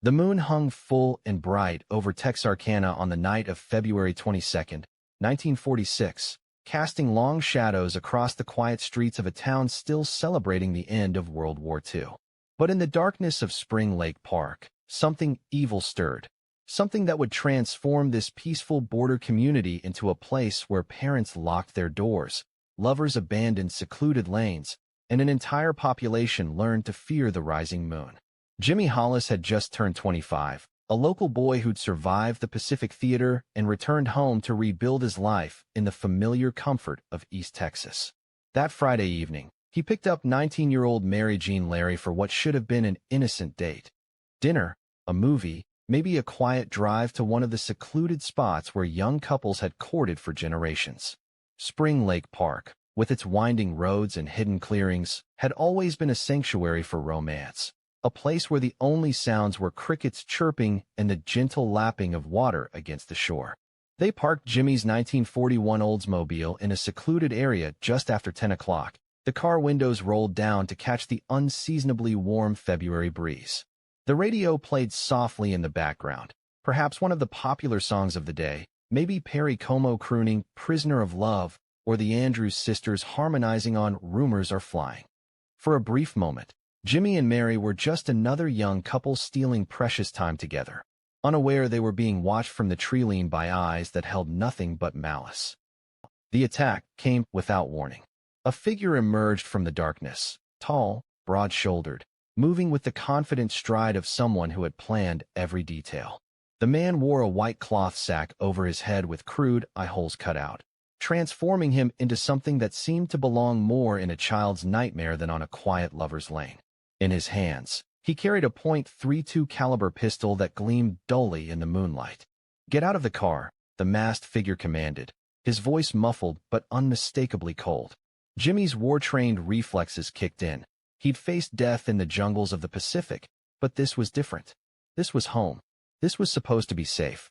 The moon hung full and bright over Texarkana on the night of February 22nd, 1946, casting long shadows across the quiet streets of a town still celebrating the end of World War II. But in the darkness of Spring Lake Park, something evil stirred, something that would transform this peaceful border community into a place where parents locked their doors, lovers abandoned secluded lanes, and an entire population learned to fear the rising moon. Jimmy Hollis had just turned 25, a local boy who'd survived the Pacific Theater and returned home to rebuild his life in the familiar comfort of East Texas. That Friday evening, he picked up 19-year-old Mary Jean Larry for what should have been an innocent date. Dinner, a movie, maybe a quiet drive to one of the secluded spots where young couples had courted for generations. Spring Lake Park, with its winding roads and hidden clearings, had always been a sanctuary for romance, a place where the only sounds were crickets chirping and the gentle lapping of water against the shore. They parked Jimmy's 1941 Oldsmobile in a secluded area just after 10 o'clock. The car windows rolled down to catch the unseasonably warm February breeze. The radio played softly in the background, perhaps one of the popular songs of the day, maybe Perry Como crooning "Prisoner of Love," or the Andrews sisters harmonizing on "Rumors Are Flying." For a brief moment, Jimmy and Mary were just another young couple stealing precious time together, unaware they were being watched from the tree-lean by eyes that held nothing but malice. The attack came without warning. A figure emerged from the darkness, tall, broad-shouldered, moving with the confident stride of someone who had planned every detail. The man wore a white cloth sack over his head with crude eye holes cut out, transforming him into something that seemed to belong more in a child's nightmare than on a quiet lover's lane. In his hands, he carried a .32 caliber pistol that gleamed dully in the moonlight. "Get out of the car," the masked figure commanded, his voice muffled but unmistakably cold. Jimmy's war-trained reflexes kicked in. He'd faced death in the jungles of the Pacific, but this was different. This was home. This was supposed to be safe.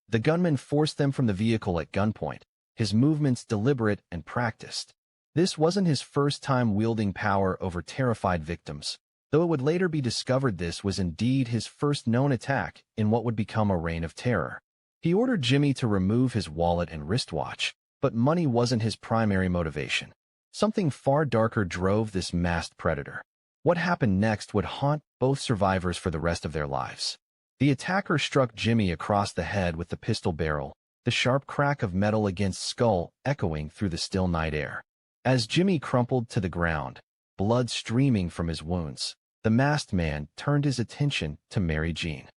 The gunman forced them from the vehicle at gunpoint, his movements deliberate and practiced. This wasn't his first time wielding power over terrified victims, though it would later be discovered this was indeed his first known attack in what would become a reign of terror. He ordered Jimmy to remove his wallet and wristwatch, but money wasn't his primary motivation. Something far darker drove this masked predator. What happened next would haunt both survivors for the rest of their lives. The attacker struck Jimmy across the head with the pistol barrel, the sharp crack of metal against skull echoing through the still night air. As Jimmy crumpled to the ground, blood streaming from his wounds, the masked man turned his attention to Mary Jean.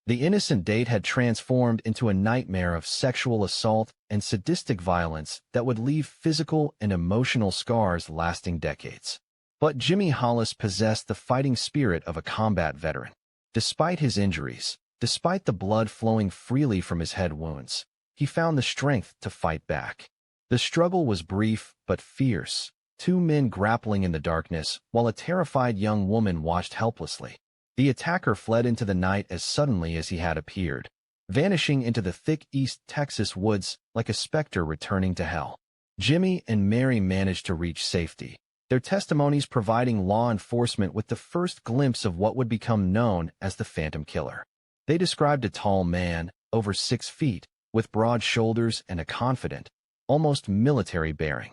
The innocent date had transformed into a nightmare of sexual assault and sadistic violence that would leave physical and emotional scars lasting decades. But Jimmy Hollis possessed the fighting spirit of a combat veteran. Despite his injuries, despite the blood flowing freely from his head wounds, he found the strength to fight back. The struggle was brief but fierce, two men grappling in the darkness while a terrified young woman watched helplessly. The attacker fled into the night as suddenly as he had appeared, vanishing into the thick East Texas woods like a specter returning to hell. Jimmy and Mary managed to reach safety, their testimonies providing law enforcement with the first glimpse of what would become known as the Phantom Killer. They described a tall man, over 6 feet, with broad shoulders and a confident, almost military bearing.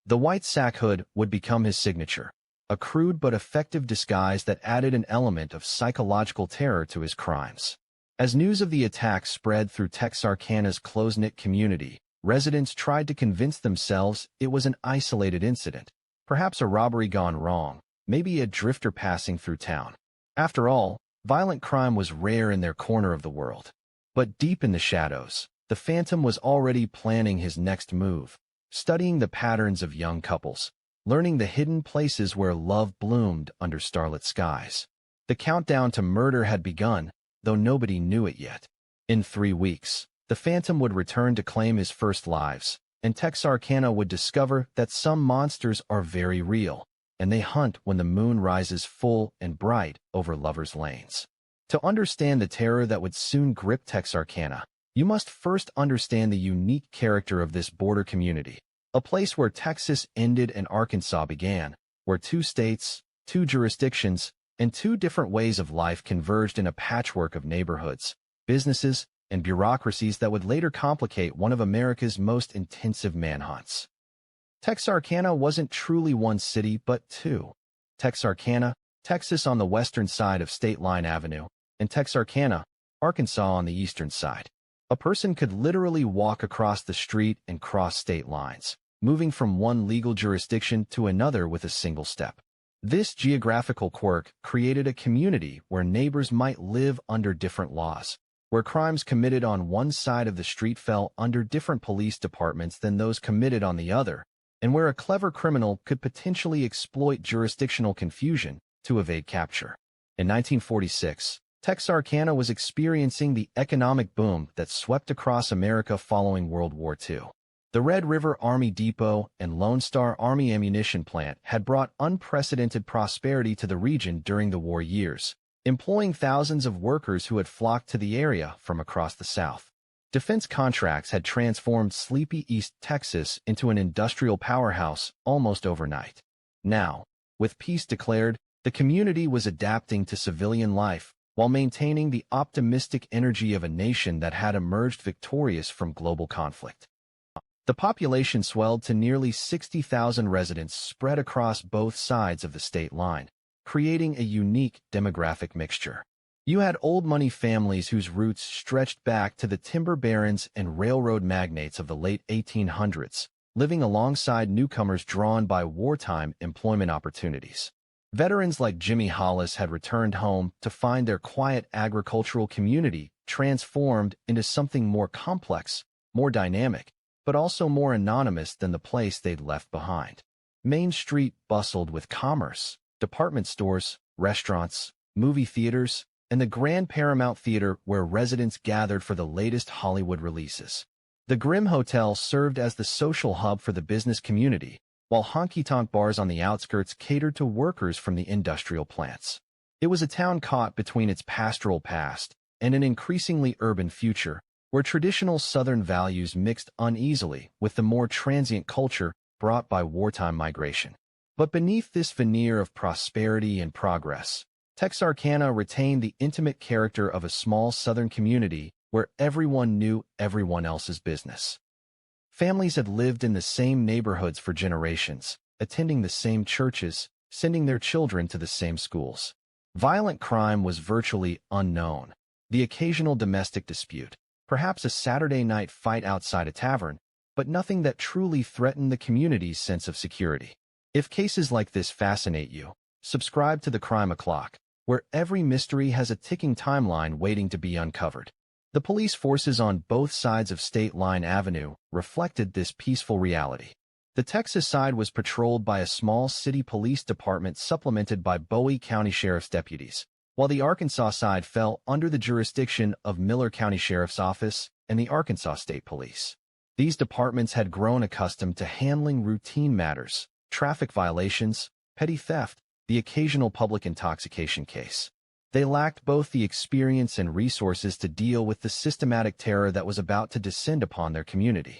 The white sack hood would become his signature, a crude but effective disguise that added an element of psychological terror to his crimes. As news of the attack spread through Texarkana's close-knit community, residents tried to convince themselves it was an isolated incident, perhaps a robbery gone wrong, maybe a drifter passing through town. After all, violent crime was rare in their corner of the world. But deep in the shadows, the Phantom was already planning his next move, studying the patterns of young couples, learning the hidden places where love bloomed under starlit skies. The countdown to murder had begun, though nobody knew it yet. In 3 weeks, the Phantom would return to claim his first lives, and Texarkana would discover that some monsters are very real, and they hunt when the moon rises full and bright over lovers' lanes. To understand the terror that would soon grip Texarkana, you must first understand the unique character of this border community, a place where Texas ended and Arkansas began, where 2 states, 2 jurisdictions, and two different ways of life converged in a patchwork of neighborhoods, businesses, and bureaucracies that would later complicate one of America's most intensive manhunts. Texarkana wasn't truly one city, but two. Texarkana, Texas on the western side of State Line Avenue, and Texarkana, Arkansas on the eastern side. A person could literally walk across the street and cross state lines, moving from one legal jurisdiction to another with a single step. This geographical quirk created a community where neighbors might live under different laws, where crimes committed on one side of the street fell under different police departments than those committed on the other, and where a clever criminal could potentially exploit jurisdictional confusion to evade capture. In 1946, Texarkana was experiencing the economic boom that swept across America following World War II. The Red River Army Depot and Lone Star Army ammunition plant had brought unprecedented prosperity to the region during the war years, employing thousands of workers who had flocked to the area from across the South. Defense contracts had transformed sleepy East Texas into an industrial powerhouse almost overnight. Now, with peace declared, the community was adapting to civilian life while maintaining the optimistic energy of a nation that had emerged victorious from global conflict. The population swelled to nearly 60,000 residents spread across both sides of the state line, creating a unique demographic mixture. You had old money families whose roots stretched back to the timber barons and railroad magnates of the late 1800s, living alongside newcomers drawn by wartime employment opportunities. Veterans like Jimmy Hollis had returned home to find their quiet agricultural community transformed into something more complex, more dynamic, but also more anonymous than the place they'd left behind. Main Street bustled with commerce, department stores, restaurants, movie theaters, and the Grand Paramount Theater where residents gathered for the latest Hollywood releases. The Grimm Hotel served as the social hub for the business community, while honky-tonk bars on the outskirts catered to workers from the industrial plants. It was a town caught between its pastoral past and an increasingly urban future, where traditional Southern values mixed uneasily with the more transient culture brought by wartime migration. But beneath this veneer of prosperity and progress, Texarkana retained the intimate character of a small Southern community where everyone knew everyone else's business. Families had lived in the same neighborhoods for generations, attending the same churches, sending their children to the same schools. Violent crime was virtually unknown. The occasional domestic dispute, perhaps a Saturday night fight outside a tavern, but nothing that truly threatened the community's sense of security. If cases like this fascinate you, subscribe to the Crime O'Clock, where every mystery has a ticking timeline waiting to be uncovered. The police forces on both sides of State Line Avenue reflected this peaceful reality. The Texas side was patrolled by a small city police department supplemented by Bowie County Sheriff's deputies, while the Arkansas side fell under the jurisdiction of Miller County Sheriff's Office and the Arkansas State Police. These departments had grown accustomed to handling routine matters, traffic violations, petty theft, the occasional public intoxication case. They lacked both the experience and resources to deal with the systematic terror that was about to descend upon their community.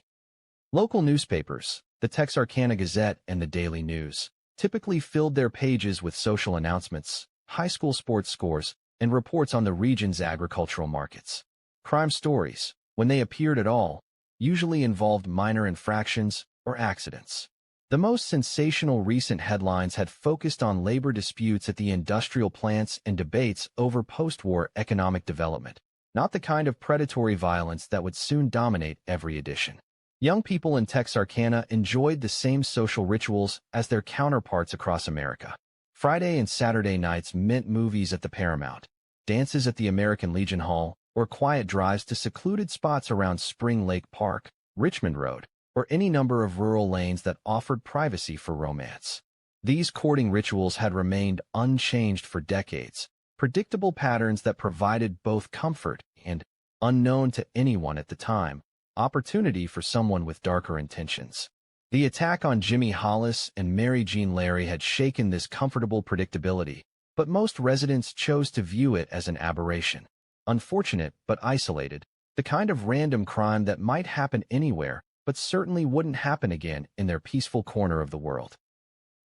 Local newspapers, the Texarkana Gazette and the Daily News, typically filled their pages with social announcements, high school sports scores, and reports on the region's agricultural markets. Crime stories, when they appeared at all, usually involved minor infractions or accidents. The most sensational recent headlines had focused on labor disputes at the industrial plants and debates over post-war economic development, not the kind of predatory violence that would soon dominate every edition. Young people in Texarkana enjoyed the same social rituals as their counterparts across America. Friday and Saturday nights meant movies at the Paramount, dances at the American Legion Hall, or quiet drives to secluded spots around Spring Lake Park, Richmond Road, or any number of rural lanes that offered privacy for romance. These courting rituals had remained unchanged for decades, predictable patterns that provided both comfort and, unknown to anyone at the time, opportunity for someone with darker intentions. The attack on Jimmy Hollis and Mary Jean Larry had shaken this comfortable predictability, but most residents chose to view it as an aberration. Unfortunate but isolated, the kind of random crime that might happen anywhere, but certainly wouldn't happen again in their peaceful corner of the world.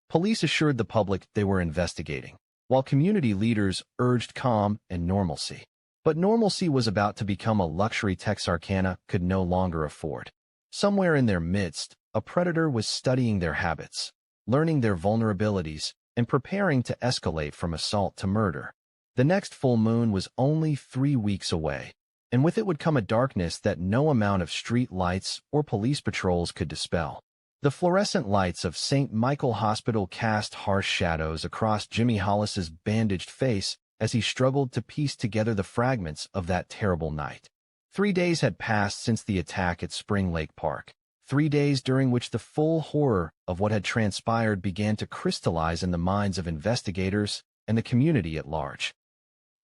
Police assured the public they were investigating, while community leaders urged calm and normalcy. But normalcy was about to become a luxury Texarkana could no longer afford. Somewhere in their midst, a predator was studying their habits, learning their vulnerabilities, and preparing to escalate from assault to murder. The next full moon was only 3 weeks away, and with it would come a darkness that no amount of street lights or police patrols could dispel. The fluorescent lights of St. Michael Hospital cast harsh shadows across Jimmy Hollis's bandaged face as he struggled to piece together the fragments of that terrible night. 3 days had passed since the attack at Spring Lake Park. 3 days during which the full horror of what had transpired began to crystallize in the minds of investigators and the community at large.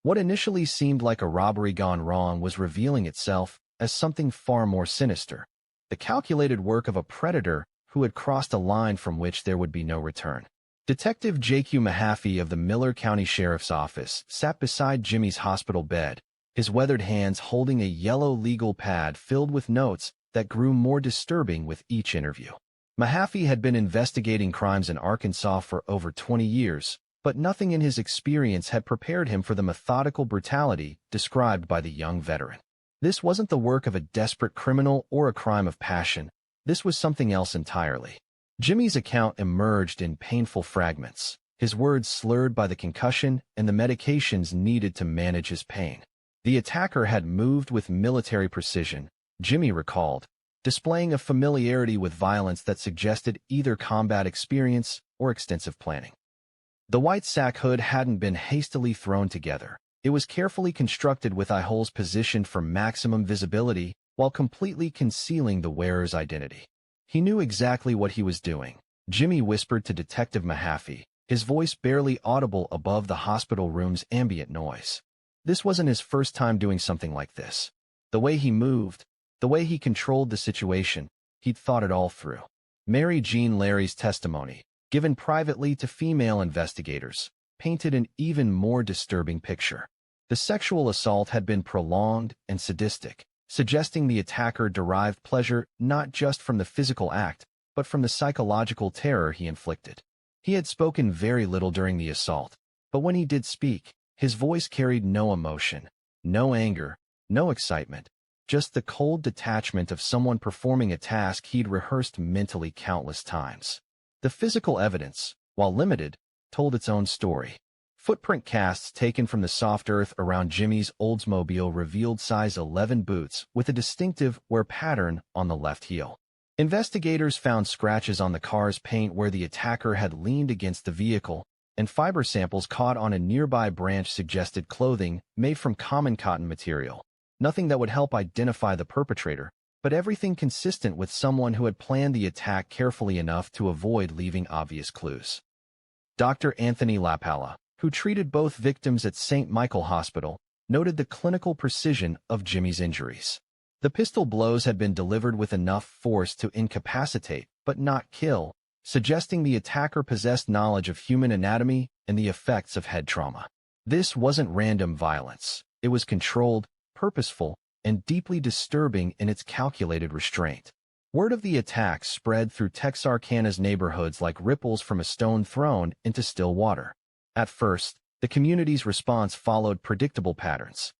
What initially seemed like a robbery gone wrong was revealing itself as something far more sinister, the calculated work of a predator who had crossed a line from which there would be no return. Detective J.Q. Mahaffey of the Miller County Sheriff's Office sat beside Jimmy's hospital bed, his weathered hands holding a yellow legal pad filled with notes that grew more disturbing with each interview. Mahaffey had been investigating crimes in Arkansas for over 20 years, but nothing in his experience had prepared him for the methodical brutality described by the young veteran. This wasn't the work of a desperate criminal or a crime of passion. This was something else entirely. Jimmy's account emerged in painful fragments, his words slurred by the concussion and the medications needed to manage his pain. The attacker had moved with military precision, Jimmy recalled, displaying a familiarity with violence that suggested either combat experience or extensive planning. The white sack hood hadn't been hastily thrown together. It was carefully constructed with eye holes positioned for maximum visibility while completely concealing the wearer's identity. He knew exactly what he was doing, Jimmy whispered to Detective Mahaffey, his voice barely audible above the hospital room's ambient noise. This wasn't his first time doing something like this. The way he moved, the way he controlled the situation, he'd thought it all through. Mary Jean Larry's testimony, given privately to female investigators, painted an even more disturbing picture. The sexual assault had been prolonged and sadistic, suggesting the attacker derived pleasure not just from the physical act, but from the psychological terror he inflicted. He had spoken very little during the assault, but when he did speak, his voice carried no emotion, no anger, no excitement, just the cold detachment of someone performing a task he'd rehearsed mentally countless times. The physical evidence, while limited, told its own story. Footprint casts taken from the soft earth around Jimmy's Oldsmobile revealed size 11 boots with a distinctive wear pattern on the left heel. Investigators found scratches on the car's paint where the attacker had leaned against the vehicle, and fiber samples caught on a nearby branch suggested clothing made from common cotton material. Nothing that would help identify the perpetrator, but everything consistent with someone who had planned the attack carefully enough to avoid leaving obvious clues. Dr. Anthony LaPalla, who treated both victims at St. Michael Hospital, noted the clinical precision of Jimmy's injuries. The pistol blows had been delivered with enough force to incapacitate, but not kill, suggesting the attacker possessed knowledge of human anatomy and the effects of head trauma. This wasn't random violence. It was controlled, purposeful, and deeply disturbing in its calculated restraint. Word of the attack spread through Texarkana's neighborhoods like ripples from a stone thrown into still water. At first, the community's response followed predictable patterns.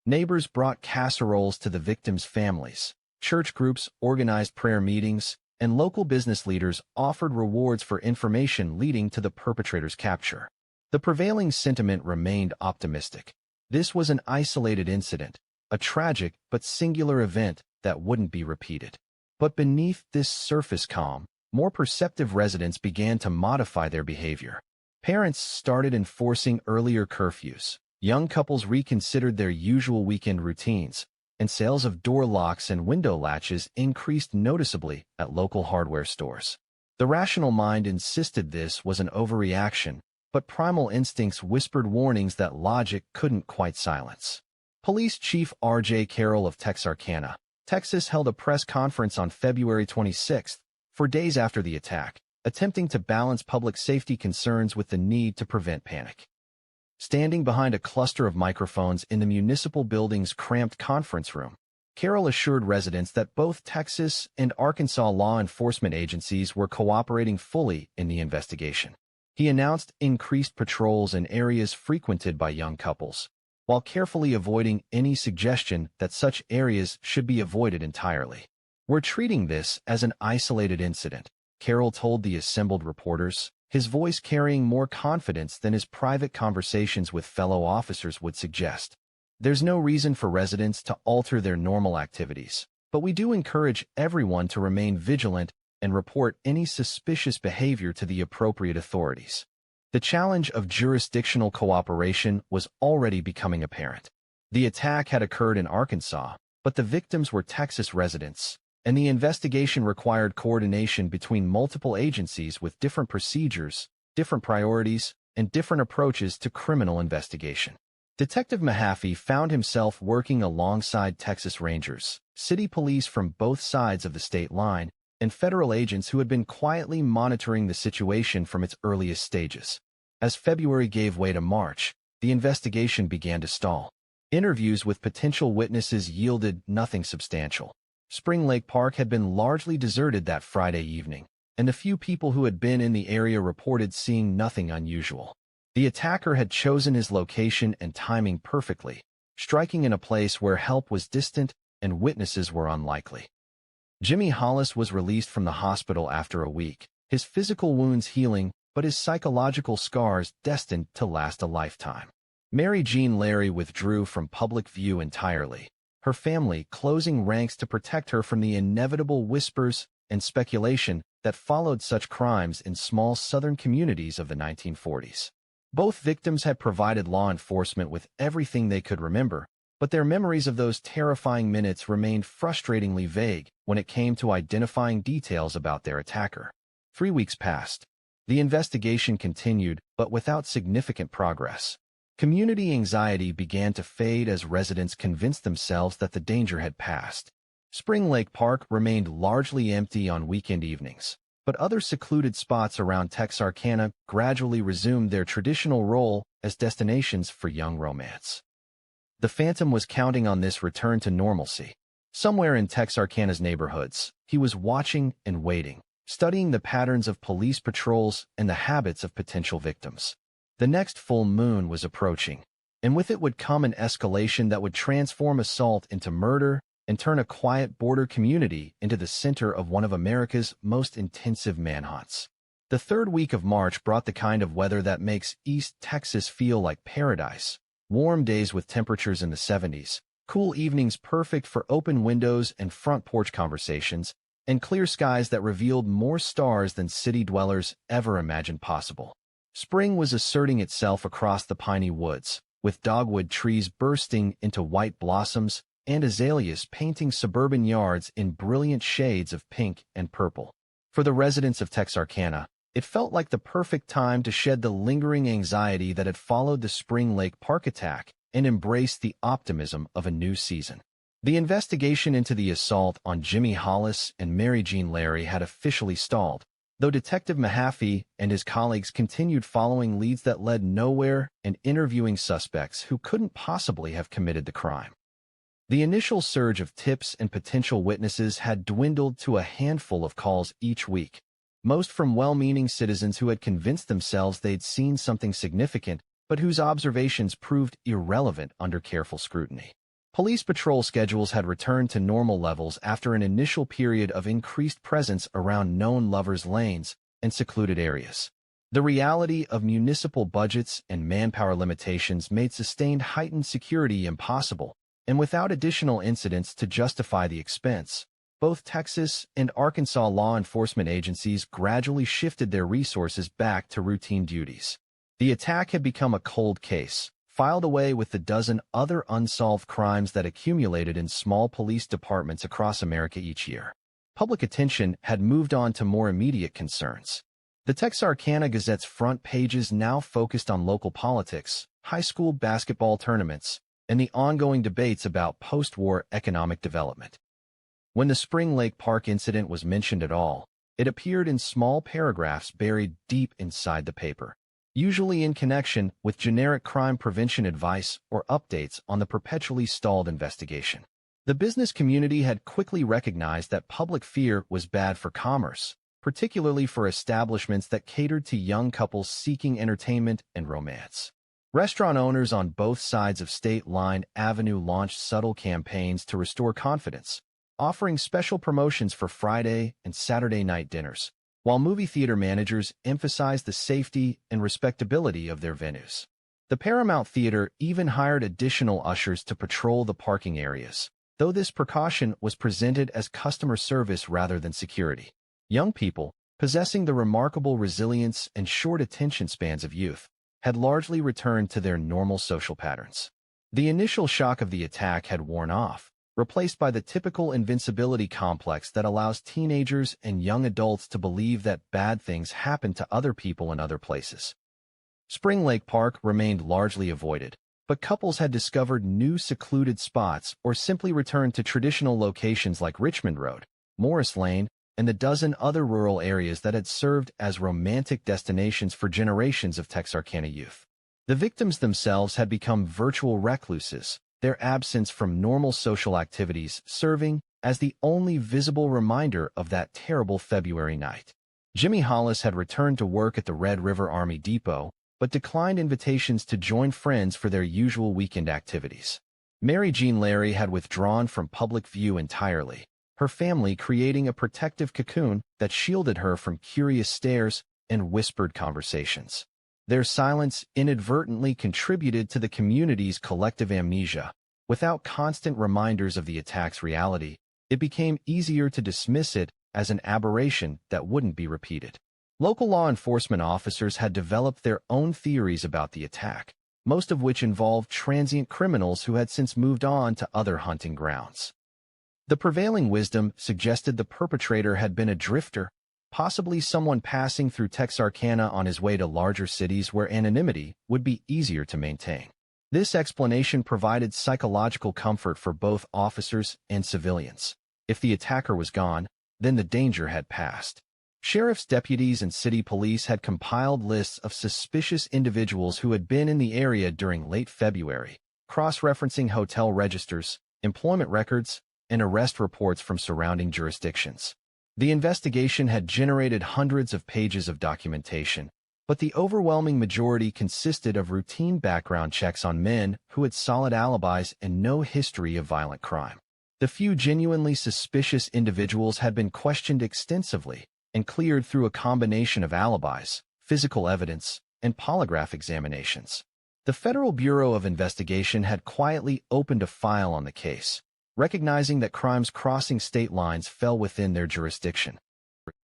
Neighbors brought casseroles to the victims' families, church groups organized prayer meetings, and local business leaders offered rewards for information leading to the perpetrator's capture. The prevailing sentiment remained optimistic. This was an isolated incident, a tragic but singular event that wouldn't be repeated. But beneath this surface calm, more perceptive residents began to modify their behavior. Parents started enforcing earlier curfews, young couples reconsidered their usual weekend routines, and sales of door locks and window latches increased noticeably at local hardware stores. The rational mind insisted this was an overreaction, but primal instincts whispered warnings that logic couldn't quite silence. Police Chief R.J. Carroll of Texarkana, Texas held a press conference on February 26, 4 days after the attack, attempting to balance public safety concerns with the need to prevent panic. Standing behind a cluster of microphones in the municipal building's cramped conference room, Carroll assured residents that both Texas and Arkansas law enforcement agencies were cooperating fully in the investigation. He announced increased patrols in areas frequented by young couples, while carefully avoiding any suggestion that such areas should be avoided entirely. "We're treating this as an isolated incident," Carroll told the assembled reporters, his voice carrying more confidence than his private conversations with fellow officers would suggest. "There's no reason for residents to alter their normal activities, but we do encourage everyone to remain vigilant and report any suspicious behavior to the appropriate authorities." The challenge of jurisdictional cooperation was already becoming apparent. The attack had occurred in Arkansas, but the victims were Texas residents, and the investigation required coordination between multiple agencies with different procedures, different priorities, and different approaches to criminal investigation. Detective Mahaffey found himself working alongside Texas Rangers, city police from both sides of the state line, and federal agents who had been quietly monitoring the situation from its earliest stages. As February gave way to March, the investigation began to stall. Interviews with potential witnesses yielded nothing substantial. Spring Lake Park had been largely deserted that Friday evening, and the few people who had been in the area reported seeing nothing unusual. The attacker had chosen his location and timing perfectly, striking in a place where help was distant and witnesses were unlikely. Jimmy Hollis was released from the hospital after a week, his physical wounds healing, but his psychological scars destined to last a lifetime. Mary Jean Larry withdrew from public view entirely, her family closing ranks to protect her from the inevitable whispers and speculation that followed such crimes in small southern communities of the 1940s. Both victims had provided law enforcement with everything they could remember, but their memories of those terrifying minutes remained frustratingly vague when it came to identifying details about their attacker. 3 weeks passed. The investigation continued, but without significant progress. Community anxiety began to fade as residents convinced themselves that the danger had passed. Spring Lake Park remained largely empty on weekend evenings, but other secluded spots around Texarkana gradually resumed their traditional role as destinations for young romance. The Phantom was counting on this return to normalcy. Somewhere in Texarkana's neighborhoods, he was watching and waiting, studying the patterns of police patrols and the habits of potential victims. The next full moon was approaching, and with it would come an escalation that would transform assault into murder and turn a quiet border community into the center of one of America's most intensive manhunts. The third week of March brought the kind of weather that makes East Texas feel like paradise. Warm days with temperatures in the 70s, cool evenings perfect for open windows and front porch conversations, and clear skies that revealed more stars than city dwellers ever imagined possible. Spring was asserting itself across the piney woods, with dogwood trees bursting into white blossoms and azaleas painting suburban yards in brilliant shades of pink and purple. For the residents of Texarkana, it felt like the perfect time to shed the lingering anxiety that had followed the Spring Lake Park attack and embrace the optimism of a new season. The investigation into the assault on Jimmy Hollis and Mary Jean Larry had officially stalled, though Detective Mahaffey and his colleagues continued following leads that led nowhere and interviewing suspects who couldn't possibly have committed the crime. The initial surge of tips and potential witnesses had dwindled to a handful of calls each week, most from well-meaning citizens who had convinced themselves they'd seen something significant, but whose observations proved irrelevant under careful scrutiny. Police patrol schedules had returned to normal levels after an initial period of increased presence around known lovers' lanes and secluded areas. The reality of municipal budgets and manpower limitations made sustained heightened security impossible, and without additional incidents to justify the expense, both Texas and Arkansas law enforcement agencies gradually shifted their resources back to routine duties. The attack had become a cold case, filed away with the dozen other unsolved crimes that accumulated in small police departments across America each year. Public attention had moved on to more immediate concerns. The Texarkana Gazette's front pages now focused on local politics, high school basketball tournaments, and the ongoing debates about post-war economic development. When the Spring Lake Park incident was mentioned at all, it appeared in small paragraphs buried deep inside the paper, usually in connection with generic crime prevention advice or updates on the perpetually stalled investigation. The business community had quickly recognized that public fear was bad for commerce, particularly for establishments that catered to young couples seeking entertainment and romance. Restaurant owners on both sides of State Line Avenue launched subtle campaigns to restore confidence, offering special promotions for Friday and Saturday night dinners, while movie theater managers emphasized the safety and respectability of their venues. The Paramount Theater even hired additional ushers to patrol the parking areas, though this precaution was presented as customer service rather than security. Young people, possessing the remarkable resilience and short attention spans of youth, had largely returned to their normal social patterns. The initial shock of the attack had worn off, replaced by the typical invincibility complex that allows teenagers and young adults to believe that bad things happen to other people in other places. Spring Lake Park remained largely avoided, but couples had discovered new secluded spots or simply returned to traditional locations like Richmond Road, Morris Lane, and the dozen other rural areas that had served as romantic destinations for generations of Texarkana youth. The victims themselves had become virtual recluses, their absence from normal social activities serving as the only visible reminder of that terrible February night. Jimmy Hollis had returned to work at the Red River Army Depot, but declined invitations to join friends for their usual weekend activities. Mary Jean Larry had withdrawn from public view entirely, her family creating a protective cocoon that shielded her from curious stares and whispered conversations. Their silence inadvertently contributed to the community's collective amnesia. Without constant reminders of the attack's reality, it became easier to dismiss it as an aberration that wouldn't be repeated. Local law enforcement officers had developed their own theories about the attack, most of which involved transient criminals who had since moved on to other hunting grounds. The prevailing wisdom suggested the perpetrator had been a drifter, possibly someone passing through Texarkana on his way to larger cities where anonymity would be easier to maintain. This explanation provided psychological comfort for both officers and civilians. If the attacker was gone, then the danger had passed. Sheriff's deputies and city police had compiled lists of suspicious individuals who had been in the area during late February, cross-referencing hotel registers, employment records, and arrest reports from surrounding jurisdictions. The investigation had generated hundreds of pages of documentation, but the overwhelming majority consisted of routine background checks on men who had solid alibis and no history of violent crime. The few genuinely suspicious individuals had been questioned extensively and cleared through a combination of alibis, physical evidence, and polygraph examinations. The Federal Bureau of Investigation had quietly opened a file on the case, recognizing that crimes crossing state lines fell within their jurisdiction.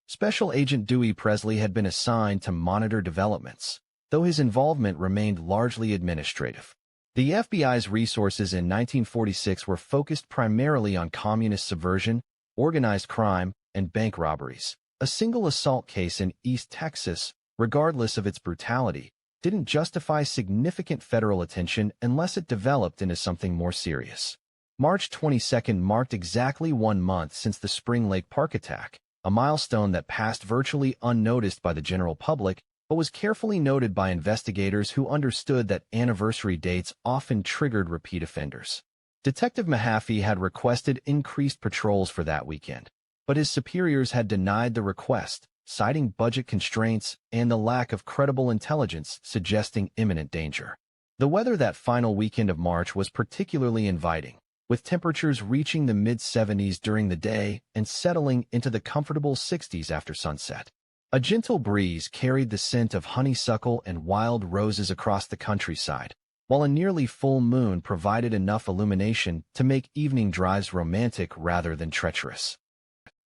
Special Agent Dewey Presley had been assigned to monitor developments, though his involvement remained largely administrative. The FBI's resources in 1946 were focused primarily on communist subversion, organized crime, and bank robberies. A single assault case in East Texas, regardless of its brutality, didn't justify significant federal attention unless it developed into something more serious. March 22 marked exactly 1 month since the Spring Lake Park attack, a milestone that passed virtually unnoticed by the general public but was carefully noted by investigators who understood that anniversary dates often triggered repeat offenders. Detective Mahaffey had requested increased patrols for that weekend, but his superiors had denied the request, citing budget constraints and the lack of credible intelligence suggesting imminent danger. The weather that final weekend of March was particularly inviting, with temperatures reaching the mid-70s during the day and settling into the comfortable 60s after sunset. A gentle breeze carried the scent of honeysuckle and wild roses across the countryside, while a nearly full moon provided enough illumination to make evening drives romantic rather than treacherous.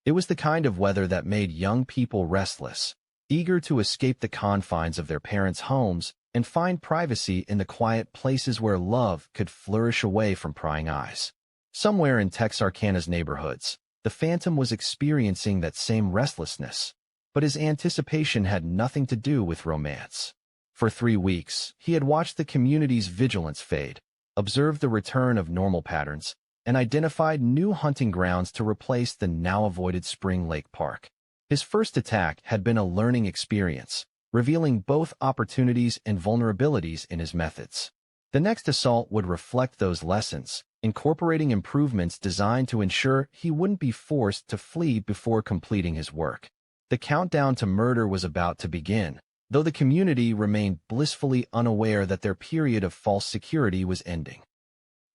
It was the kind of weather that made young people restless, eager to escape the confines of their parents' homes and find privacy in the quiet places where love could flourish away from prying eyes. Somewhere in Texarkana's neighborhoods, the Phantom was experiencing that same restlessness, but his anticipation had nothing to do with romance. For 3 weeks, he had watched the community's vigilance fade, observed the return of normal patterns, and identified new hunting grounds to replace the now-avoided Spring Lake Park. His first attack had been a learning experience, revealing both opportunities and vulnerabilities in his methods. The next assault would reflect those lessons, incorporating improvements designed to ensure he wouldn't be forced to flee before completing his work. The countdown to murder was about to begin, though the community remained blissfully unaware that their period of false security was ending.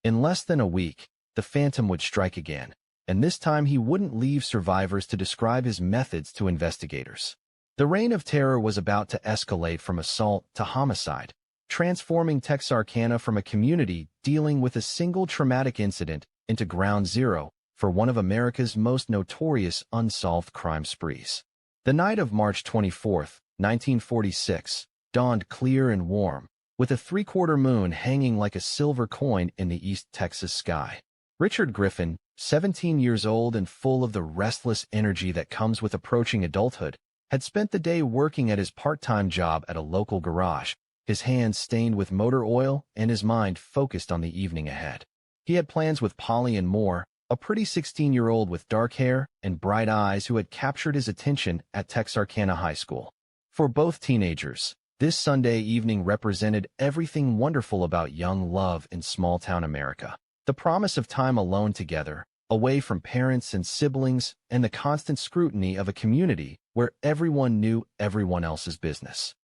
In less than a week, the Phantom would strike again, and this time he wouldn't leave survivors to describe his methods to investigators. The reign of terror was about to escalate from assault to homicide, transforming Texarkana from a community dealing with a single traumatic incident into ground zero for one of America's most notorious unsolved crime sprees. The night of March 24, 1946, dawned clear and warm, with a three-quarter moon hanging like a silver coin in the East Texas sky. Richard Griffin, 17 years old and full of the restless energy that comes with approaching adulthood, had spent the day working at his part-time job at a local garage, his hands stained with motor oil and his mind focused on the evening ahead. He had plans with Polly and Moore, a pretty 16-year-old with dark hair and bright eyes who had captured his attention at Texarkana High School. For both teenagers, this Sunday evening represented everything wonderful about young love in small-town America. The promise of time alone together, away from parents and siblings, and the constant scrutiny of a community where everyone knew everyone else's business.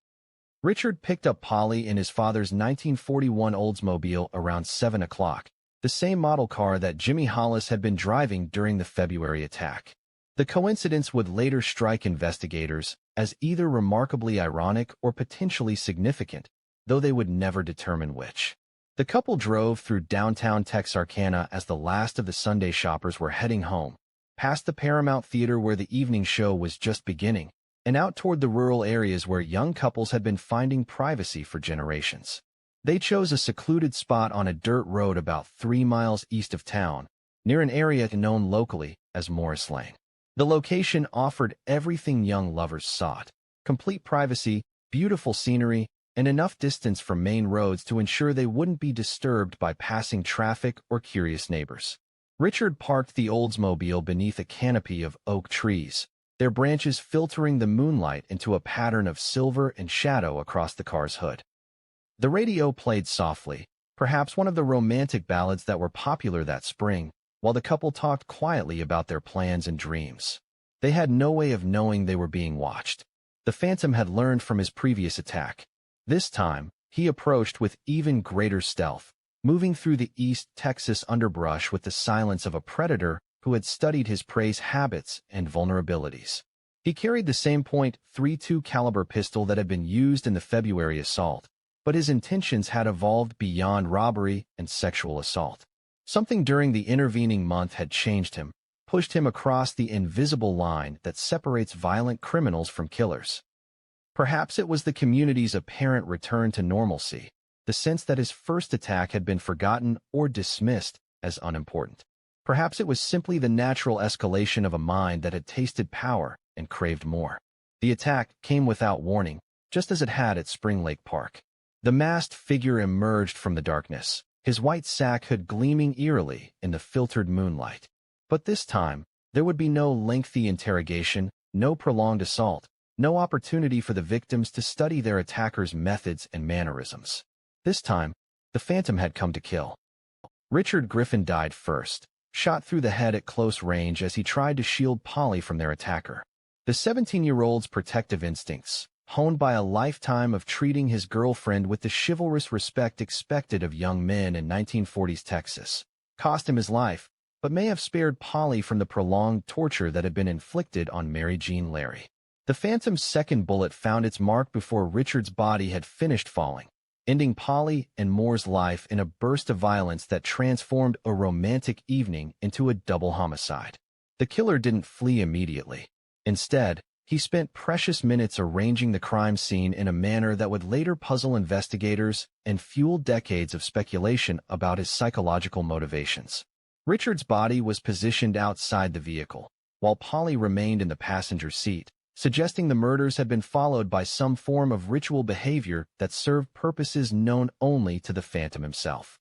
Richard picked up Polly in his father's 1941 Oldsmobile around 7 o'clock, the same model car that Jimmy Hollis had been driving during the February attack. The coincidence would later strike investigators as either remarkably ironic or potentially significant, though they would never determine which. The couple drove through downtown Texarkana as the last of the Sunday shoppers were heading home, past the Paramount Theater where the evening show was just beginning, and out toward the rural areas where young couples had been finding privacy for generations. They chose a secluded spot on a dirt road about 3 miles east of town, near an area known locally as Morris Lane. The location offered everything young lovers sought: complete privacy, beautiful scenery, and enough distance from main roads to ensure they wouldn't be disturbed by passing traffic or curious neighbors. Richard parked the Oldsmobile beneath a canopy of oak trees, their branches filtering the moonlight into a pattern of silver and shadow across the car's hood. The radio played softly, perhaps one of the romantic ballads that were popular that spring, while the couple talked quietly about their plans and dreams. They had no way of knowing they were being watched. The Phantom had learned from his previous attack. This time, he approached with even greater stealth, moving through the East Texas underbrush with the silence of a predator who had studied his prey's habits and vulnerabilities. He carried the same .32 caliber pistol that had been used in the February assault, but his intentions had evolved beyond robbery and sexual assault. Something during the intervening month had changed him, pushed him across the invisible line that separates violent criminals from killers. Perhaps it was the community's apparent return to normalcy, the sense that his first attack had been forgotten or dismissed as unimportant. Perhaps it was simply the natural escalation of a mind that had tasted power and craved more. The attack came without warning, just as it had at Spring Lake Park. The masked figure emerged from the darkness, his white sack hood gleaming eerily in the filtered moonlight. But this time, there would be no lengthy interrogation, no prolonged assault, no opportunity for the victims to study their attacker's methods and mannerisms. This time, the Phantom had come to kill. Richard Griffin died first, shot through the head at close range as he tried to shield Polly from their attacker. The 17-year-old's protective instincts, honed by a lifetime of treating his girlfriend with the chivalrous respect expected of young men in 1940s Texas, cost him his life, but may have spared Polly from the prolonged torture that had been inflicted on Mary Jean Larry. The Phantom's second bullet found its mark before Richard's body had finished falling, ending Polly and Moore's life in a burst of violence that transformed a romantic evening into a double homicide. The killer didn't flee immediately. Instead, he spent precious minutes arranging the crime scene in a manner that would later puzzle investigators and fuel decades of speculation about his psychological motivations. Richard's body was positioned outside the vehicle, while Polly remained in the passenger seat, suggesting the murders had been followed by some form of ritual behavior that served purposes known only to the Phantom himself.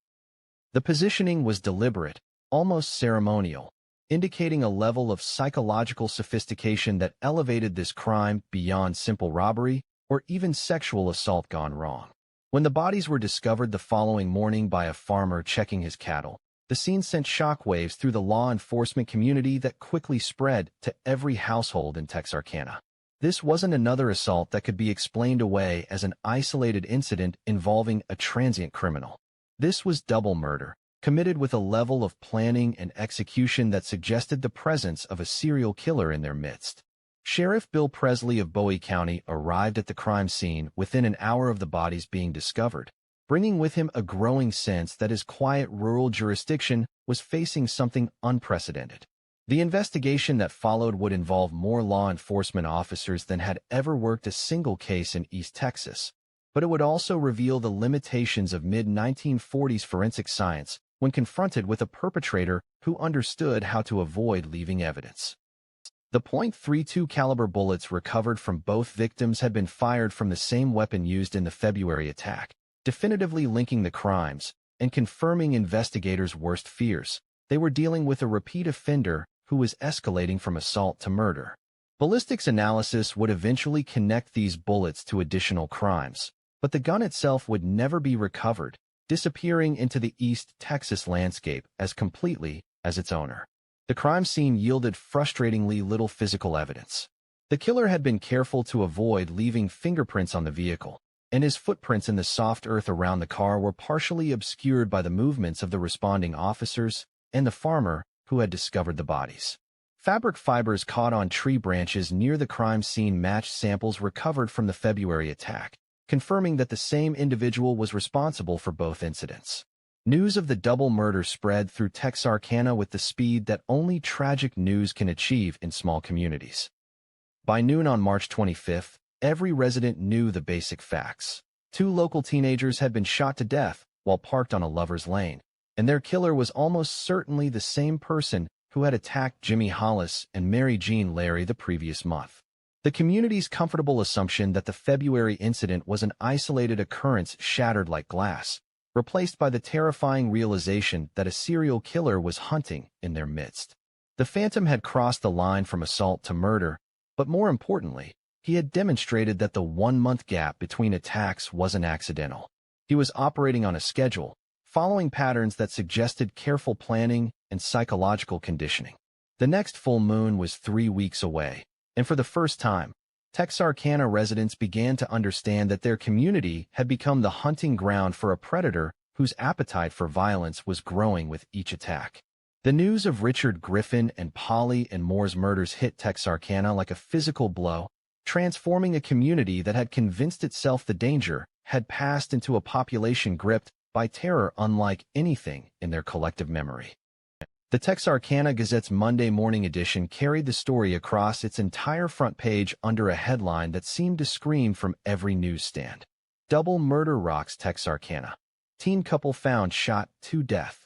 The positioning was deliberate, almost ceremonial, indicating a level of psychological sophistication that elevated this crime beyond simple robbery or even sexual assault gone wrong. When the bodies were discovered the following morning by a farmer checking his cattle, the scene sent shockwaves through the law enforcement community that quickly spread to every household in Texarkana. This wasn't another assault that could be explained away as an isolated incident involving a transient criminal. This was double murder, committed with a level of planning and execution that suggested the presence of a serial killer in their midst. Sheriff Bill Presley of Bowie County arrived at the crime scene within an hour of the bodies being discovered, bringing with him a growing sense that his quiet rural jurisdiction was facing something unprecedented. The investigation that followed would involve more law enforcement officers than had ever worked a single case in East Texas, but it would also reveal the limitations of mid-1940s forensic science when confronted with a perpetrator who understood how to avoid leaving evidence. The .32 caliber bullets recovered from both victims had been fired from the same weapon used in the February attack, definitively linking the crimes and confirming investigators' worst fears. They were dealing with a repeat offender who was escalating from assault to murder. Ballistics analysis would eventually connect these bullets to additional crimes, but the gun itself would never be recovered, disappearing into the East Texas landscape as completely as its owner. The crime scene yielded frustratingly little physical evidence. The killer had been careful to avoid leaving fingerprints on the vehicle, and his footprints in the soft earth around the car were partially obscured by the movements of the responding officers and the farmer who had discovered the bodies. Fabric fibers caught on tree branches near the crime scene matched samples recovered from the February attack, confirming that the same individual was responsible for both incidents. News of the double murder spread through Texarkana with the speed that only tragic news can achieve in small communities. By noon on March 25th, every resident knew the basic facts. 2 local teenagers had been shot to death while parked on a lover's lane, and their killer was almost certainly the same person who had attacked Jimmy Hollis and Mary Jean Larry the previous month. The community's comfortable assumption that the February incident was an isolated occurrence shattered like glass, replaced by the terrifying realization that a serial killer was hunting in their midst. The Phantom had crossed the line from assault to murder, but more importantly, he had demonstrated that the 1-month gap between attacks wasn't accidental. He was operating on a schedule, following patterns that suggested careful planning and psychological conditioning. The next full moon was 3 weeks away, and for the first time, Texarkana residents began to understand that their community had become the hunting ground for a predator whose appetite for violence was growing with each attack. The news of Richard Griffin and Polly and Moore's murders hit Texarkana like a physical blow, transforming a community that had convinced itself the danger had passed into a population gripped by terror unlike anything in their collective memory. The Texarkana Gazette's Monday morning edition carried the story across its entire front page under a headline that seemed to scream from every newsstand. Double murder rocks Texarkana. Teen couple found shot to death.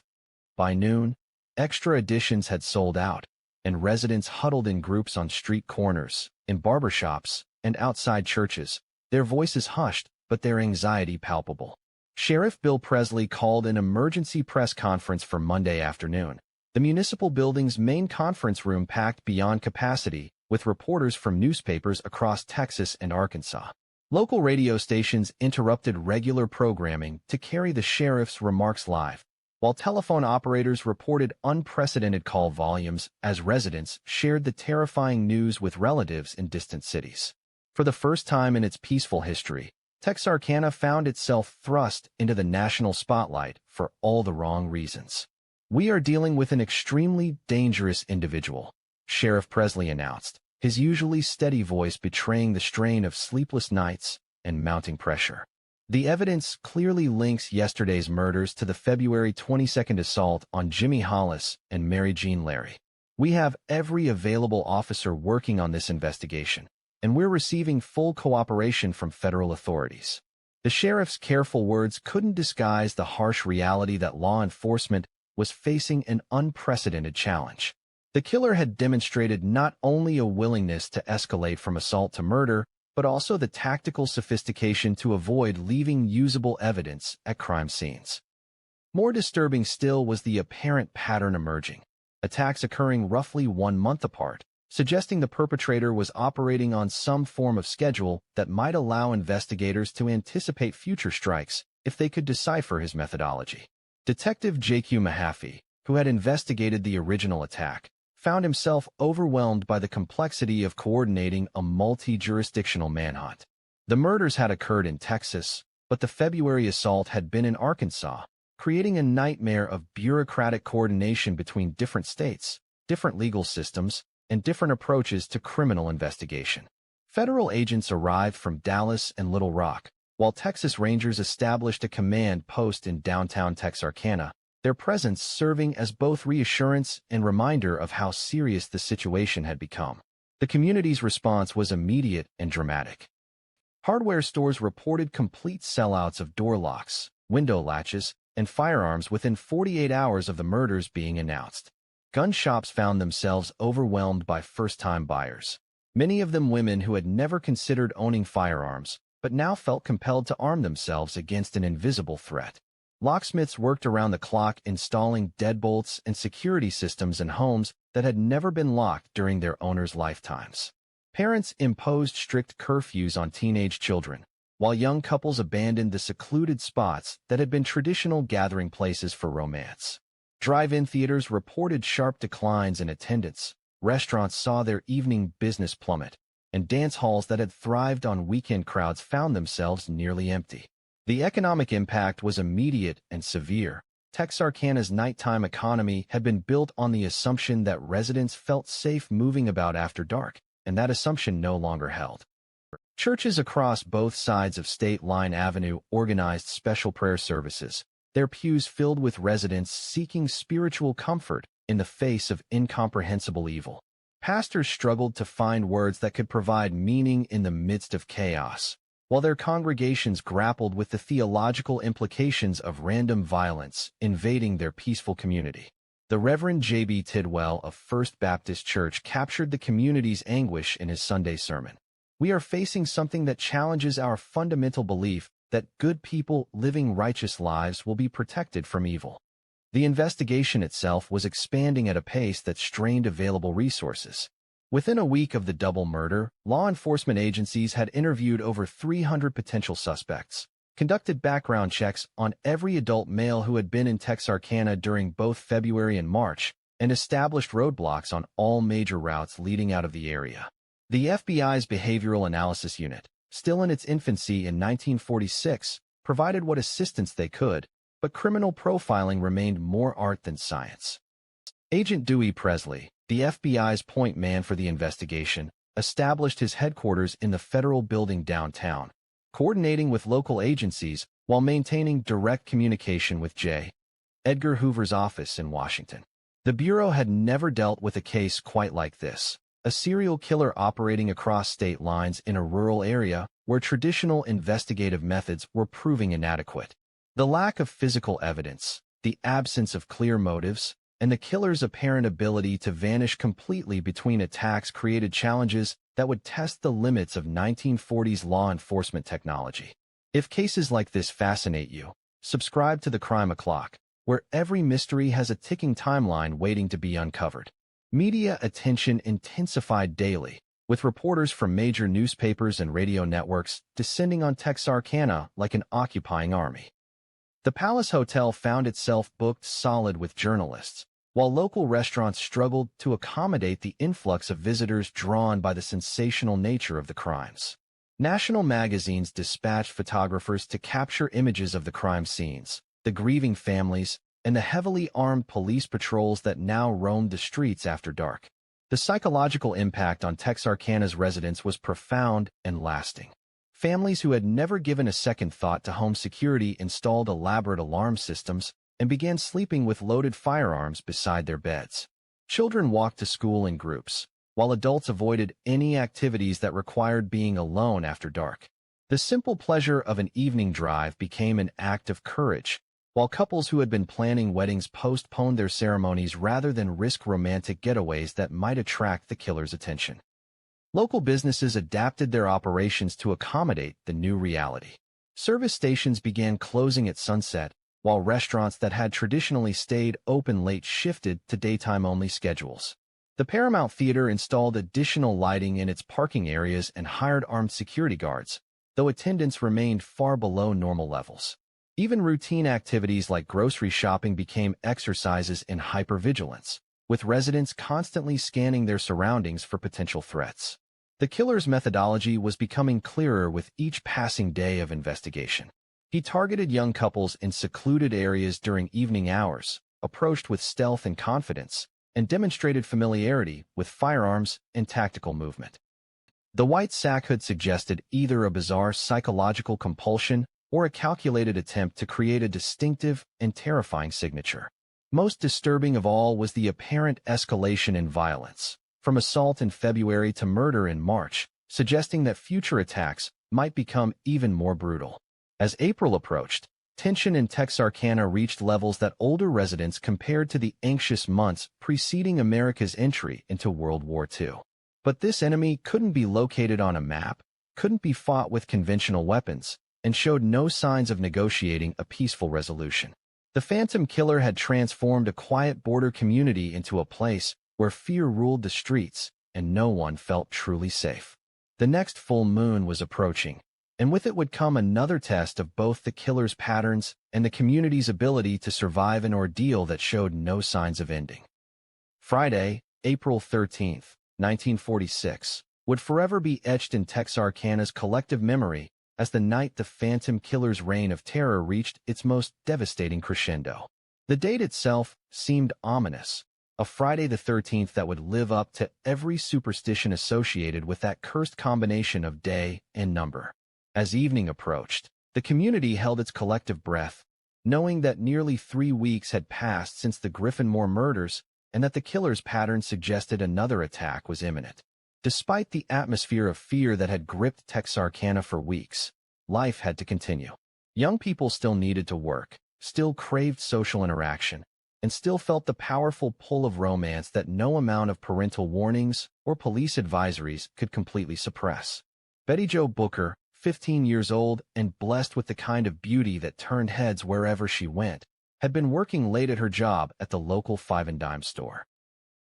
By noon, extra editions had sold out, and residents huddled in groups on street corners, in barbershops, and outside churches, their voices hushed but their anxiety palpable. Sheriff Bill Presley called an emergency press conference for Monday afternoon. The municipal building's main conference room packed beyond capacity, with reporters from newspapers across Texas and Arkansas. Local radio stations interrupted regular programming to carry the sheriff's remarks live, while telephone operators reported unprecedented call volumes as residents shared the terrifying news with relatives in distant cities. For the first time in its peaceful history, Texarkana found itself thrust into the national spotlight for all the wrong reasons. "We are dealing with an extremely dangerous individual," Sheriff Presley announced, his usually steady voice betraying the strain of sleepless nights and mounting pressure. The evidence clearly links yesterday's murders to the February 22nd assault on Jimmy Hollis and Mary Jean Larry. "We have every available officer working on this investigation, and we're receiving full cooperation from federal authorities." The sheriff's careful words couldn't disguise the harsh reality that law enforcement was facing an unprecedented challenge. The killer had demonstrated not only a willingness to escalate from assault to murder, but also the tactical sophistication to avoid leaving usable evidence at crime scenes. More disturbing still was the apparent pattern emerging, attacks occurring roughly 1 month apart, suggesting the perpetrator was operating on some form of schedule that might allow investigators to anticipate future strikes if they could decipher his methodology. Detective J.Q. Mahaffey, who had investigated the original attack, found himself overwhelmed by the complexity of coordinating a multi-jurisdictional manhunt. The murders had occurred in Texas, but the February assault had been in Arkansas, creating a nightmare of bureaucratic coordination between different states, different legal systems, and different approaches to criminal investigation. Federal agents arrived from Dallas and Little Rock, while Texas Rangers established a command post in downtown Texarkana, their presence serving as both reassurance and reminder of how serious the situation had become. The community's response was immediate and dramatic. Hardware stores reported complete sellouts of door locks, window latches, and firearms within 48 hours of the murders being announced. Gun shops found themselves overwhelmed by first-time buyers, many of them women who had never considered owning firearms, but now felt compelled to arm themselves against an invisible threat. Locksmiths worked around the clock installing deadbolts and security systems in homes that had never been locked during their owners' lifetimes. Parents imposed strict curfews on teenage children, while young couples abandoned the secluded spots that had been traditional gathering places for romance. Drive-in theaters reported sharp declines in attendance, restaurants saw their evening business plummet, and dance halls that had thrived on weekend crowds found themselves nearly empty. The economic impact was immediate and severe. Texarkana's nighttime economy had been built on the assumption that residents felt safe moving about after dark, and that assumption no longer held. Churches across both sides of State Line Avenue organized special prayer services, their pews filled with residents seeking spiritual comfort in the face of incomprehensible evil. Pastors struggled to find words that could provide meaning in the midst of chaos, while their congregations grappled with the theological implications of random violence invading their peaceful community. The Reverend J.B. Tidwell of First Baptist Church captured the community's anguish in his Sunday sermon. We are facing something that challenges our fundamental belief that good people living righteous lives will be protected from evil. The investigation itself was expanding at a pace that strained available resources. Within a week of the double murder, law enforcement agencies had interviewed over 300 potential suspects, conducted background checks on every adult male who had been in Texarkana during both February and March, and established roadblocks on all major routes leading out of the area. The FBI's Behavioral Analysis Unit, still in its infancy in 1946, provided what assistance they could, but criminal profiling remained more art than science. Agent Dewey Presley, the FBI's point man for the investigation, established his headquarters in the federal building downtown, coordinating with local agencies while maintaining direct communication with J. Edgar Hoover's office in Washington. The Bureau had never dealt with a case quite like this, a serial killer operating across state lines in a rural area where traditional investigative methods were proving inadequate. The lack of physical evidence, the absence of clear motives, and the killer's apparent ability to vanish completely between attacks created challenges that would test the limits of 1940s law enforcement technology. If cases like this fascinate you, subscribe to The Crime O'Clock, where every mystery has a ticking timeline waiting to be uncovered. Media attention intensified daily, with reporters from major newspapers and radio networks descending on Texarkana like an occupying army. The Palace Hotel found itself booked solid with journalists, while local restaurants struggled to accommodate the influx of visitors drawn by the sensational nature of the crimes. National magazines dispatched photographers to capture images of the crime scenes, the grieving families, and the heavily armed police patrols that now roamed the streets after dark. The psychological impact on Texarkana's residents was profound and lasting. Families who had never given a second thought to home security installed elaborate alarm systems and began sleeping with loaded firearms beside their beds. Children walked to school in groups, while adults avoided any activities that required being alone after dark. The simple pleasure of an evening drive became an act of courage, while couples who had been planning weddings postponed their ceremonies rather than risk romantic getaways that might attract the killer's attention. Local businesses adapted their operations to accommodate the new reality. Service stations began closing at sunset, while restaurants that had traditionally stayed open late shifted to daytime-only schedules. The Paramount Theater installed additional lighting in its parking areas and hired armed security guards, though attendance remained far below normal levels. Even routine activities like grocery shopping became exercises in hypervigilance. with residents constantly scanning their surroundings for potential threats. The killer's methodology was becoming clearer with each passing day of investigation. He targeted young couples in secluded areas during evening hours, approached with stealth and confidence, and demonstrated familiarity with firearms and tactical movement. The white sack hood suggested either a bizarre psychological compulsion or a calculated attempt to create a distinctive and terrifying signature. Most disturbing of all was the apparent escalation in violence, from assault in February to murder in March, suggesting that future attacks might become even more brutal. As April approached, tension in Texarkana reached levels that older residents compared to the anxious months preceding America's entry into World War II. But this enemy couldn't be located on a map, couldn't be fought with conventional weapons, and showed no signs of negotiating a peaceful resolution. The Phantom Killer had transformed a quiet border community into a place where fear ruled the streets and no one felt truly safe. The next full moon was approaching, and with it would come another test of both the killer's patterns and the community's ability to survive an ordeal that showed no signs of ending. Friday, April 13th, 1946, would forever be etched in Texarkana's collective memory as the night the Phantom Killer's reign of terror reached its most devastating crescendo. The date itself seemed ominous, a Friday the 13th that would live up to every superstition associated with that cursed combination of day and number. As evening approached, the community held its collective breath, knowing that nearly 3 weeks had passed since the Moonlight Murders and that the killer's pattern suggested another attack was imminent. Despite the atmosphere of fear that had gripped Texarkana for weeks, life had to continue. Young people still needed to work, still craved social interaction, and still felt the powerful pull of romance that no amount of parental warnings or police advisories could completely suppress. Betty Jo Booker, 15 years old and blessed with the kind of beauty that turned heads wherever she went, had been working late at her job at the local five-and-dime store.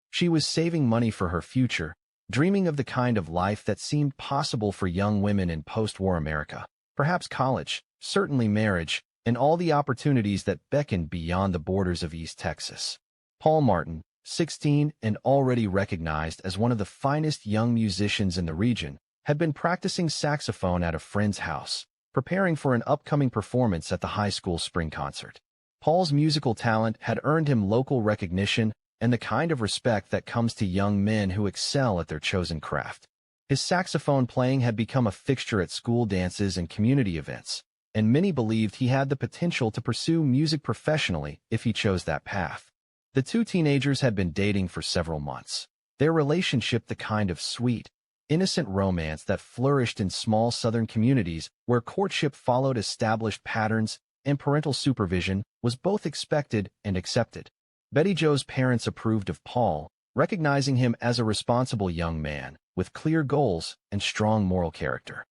She was saving money for her future, dreaming of the kind of life that seemed possible for young women in post-war America, perhaps college, certainly marriage, and all the opportunities that beckoned beyond the borders of East Texas. Paul Martin, 16 and already recognized as one of the finest young musicians in the region, had been practicing saxophone at a friend's house, preparing for an upcoming performance at the high school spring concert. Paul's musical talent had earned him local recognition and the kind of respect that comes to young men who excel at their chosen craft. His saxophone playing had become a fixture at school dances and community events, and many believed he had the potential to pursue music professionally if he chose that path. The two teenagers had been dating for several months, their relationship the kind of sweet, innocent romance that flourished in small southern communities where courtship followed established patterns and parental supervision was both expected and accepted. Betty Jo's parents approved of Paul, recognizing him as a responsible young man with clear goals and strong moral character.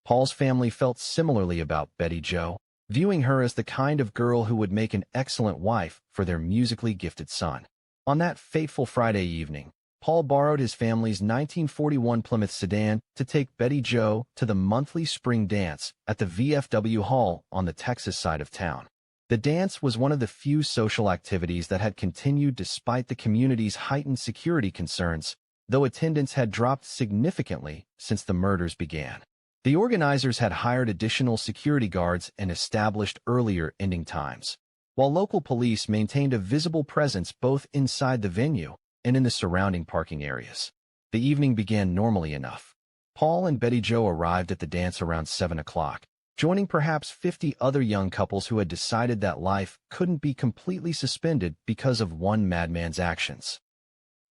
Paul's family felt similarly about Betty Jo, viewing her as the kind of girl who would make an excellent wife for their musically gifted son. On that fateful Friday evening, Paul borrowed his family's 1941 Plymouth sedan to take Betty Jo to the monthly spring dance at the VFW Hall on the Texas side of town. The dance was one of the few social activities that had continued despite the community's heightened security concerns, though attendance had dropped significantly since the murders began. The organizers had hired additional security guards and established earlier ending times, while local police maintained a visible presence both inside the venue and in the surrounding parking areas. The evening began normally enough. Paul and Betty Jo arrived at the dance around 7 o'clock, joining perhaps 50 other young couples who had decided that life couldn't be completely suspended because of one madman's actions.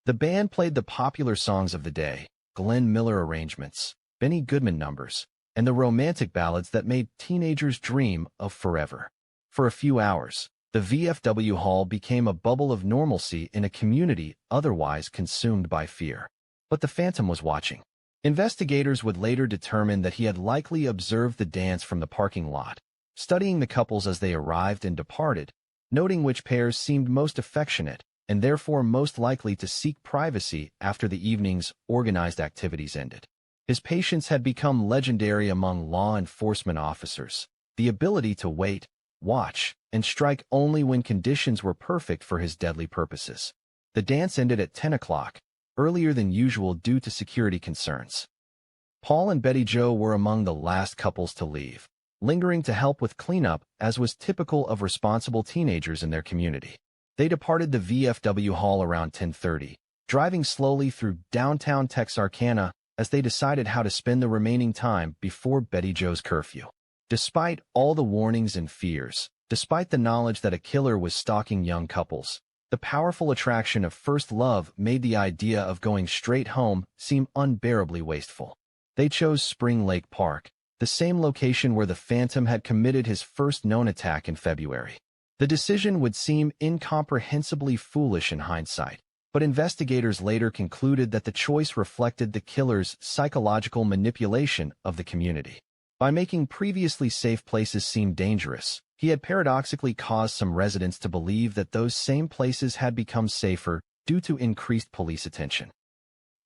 The band played the popular songs of the day, Glenn Miller arrangements, Benny Goodman numbers, and the romantic ballads that made teenagers dream of forever. For a few hours, the VFW Hall became a bubble of normalcy in a community otherwise consumed by fear. But the Phantom was watching. Investigators would later determine that he had likely observed the dance from the parking lot, studying the couples as they arrived and departed, noting which pairs seemed most affectionate and therefore most likely to seek privacy after the evening's organized activities ended. His patience had become legendary among law enforcement officers, the ability to wait, watch, and strike only when conditions were perfect for his deadly purposes. The dance ended at 10 o'clock, earlier than usual due to security concerns. Paul and Betty Jo were among the last couples to leave, lingering to help with cleanup as was typical of responsible teenagers in their community. They departed the VFW hall around 10:30, driving slowly through downtown Texarkana as they decided how to spend the remaining time before Betty Jo's curfew. Despite all the warnings and fears, despite the knowledge that a killer was stalking young couples, the powerful attraction of first love made the idea of going straight home seem unbearably wasteful. They chose Spring Lake Park, the same location where the Phantom had committed his first known attack in February. The decision would seem incomprehensibly foolish in hindsight, but investigators later concluded that the choice reflected the killer's psychological manipulation of the community. By making previously safe places seem dangerous, he had paradoxically caused some residents to believe that those same places had become safer due to increased police attention.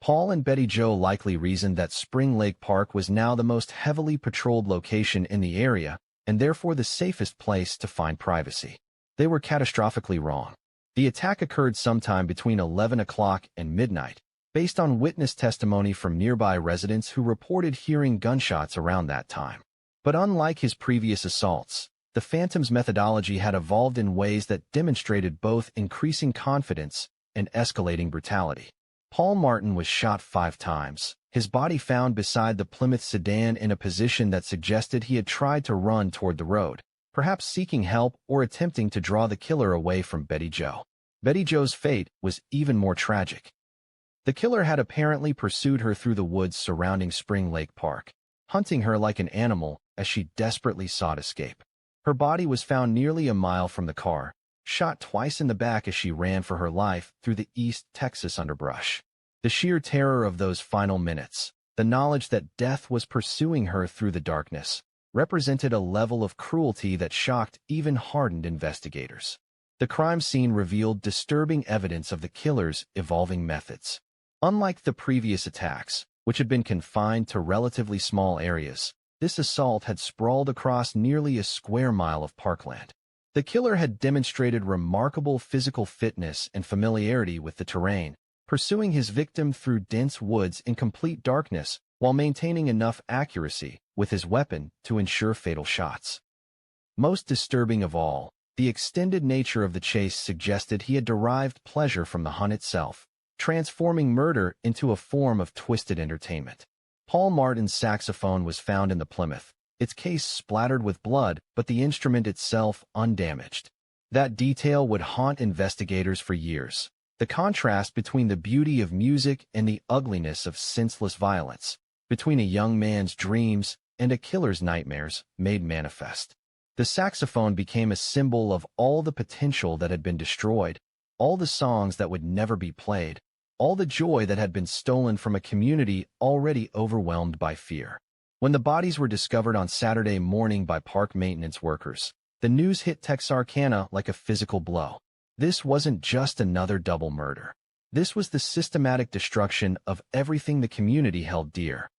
Paul and Betty Jo likely reasoned that Spring Lake Park was now the most heavily patrolled location in the area and therefore the safest place to find privacy. They were catastrophically wrong. The attack occurred sometime between 11 o'clock and midnight, based on witness testimony from nearby residents who reported hearing gunshots around that time. But unlike his previous assaults, the Phantom's methodology had evolved in ways that demonstrated both increasing confidence and escalating brutality. Paul Martin was shot 5 times, his body found beside the Plymouth sedan in a position that suggested he had tried to run toward the road, perhaps seeking help or attempting to draw the killer away from Betty Jo. Betty Jo's fate was even more tragic. The killer had apparently pursued her through the woods surrounding Spring Lake Park, hunting her like an animal as she desperately sought escape. Her body was found nearly a mile from the car, shot twice in the back as she ran for her life through the East Texas underbrush. The sheer terror of those final minutes, the knowledge that death was pursuing her through the darkness, represented a level of cruelty that shocked even hardened investigators. The crime scene revealed disturbing evidence of the killer's evolving methods. Unlike the previous attacks, which had been confined to relatively small areas, this assault had sprawled across nearly a square mile of parkland. The killer had demonstrated remarkable physical fitness and familiarity with the terrain, pursuing his victim through dense woods in complete darkness while maintaining enough accuracy with his weapon to ensure fatal shots. Most disturbing of all, the extended nature of the chase suggested he had derived pleasure from the hunt itself, transforming murder into a form of twisted entertainment. Paul Martin's saxophone was found in the Plymouth, its case splattered with blood, but the instrument itself undamaged. That detail would haunt investigators for years. The contrast between the beauty of music and the ugliness of senseless violence, between a young man's dreams and a killer's nightmares, made manifest. The saxophone became a symbol of all the potential that had been destroyed, all the songs that would never be played, all the joy that had been stolen from a community already overwhelmed by fear. When the bodies were discovered on Saturday morning by park maintenance workers, the news hit Texarkana like a physical blow. This wasn't just another double murder. This was the systematic destruction of everything the community held dear.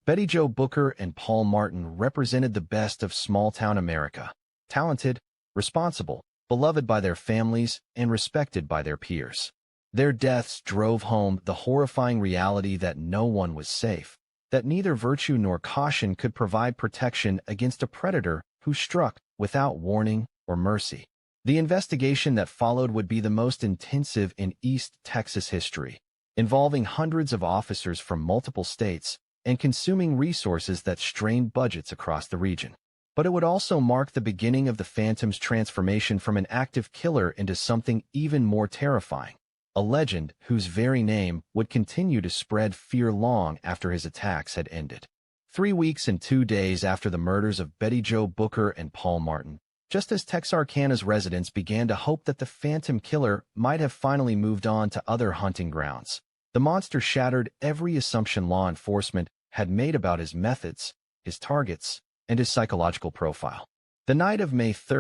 Betty Jo Booker and Paul Martin represented the best of small-town America, talented, responsible, beloved by their families, and respected by their peers. Their deaths drove home the horrifying reality that no one was safe, that neither virtue nor caution could provide protection against a predator who struck without warning or mercy. The investigation that followed would be the most intensive in East Texas history, involving hundreds of officers from multiple states and consuming resources that strained budgets across the region. But it would also mark the beginning of the Phantom's transformation from an active killer into something even more terrifying, a legend whose very name would continue to spread fear long after his attacks had ended. 3 weeks and 2 days after the murders of Betty Jo Booker and Paul Martin, just as Texarkana's residents began to hope that the Phantom killer might have finally moved on to other hunting grounds, the monster shattered every assumption law enforcement had made about his methods, his targets, and his psychological profile. The night of May 3,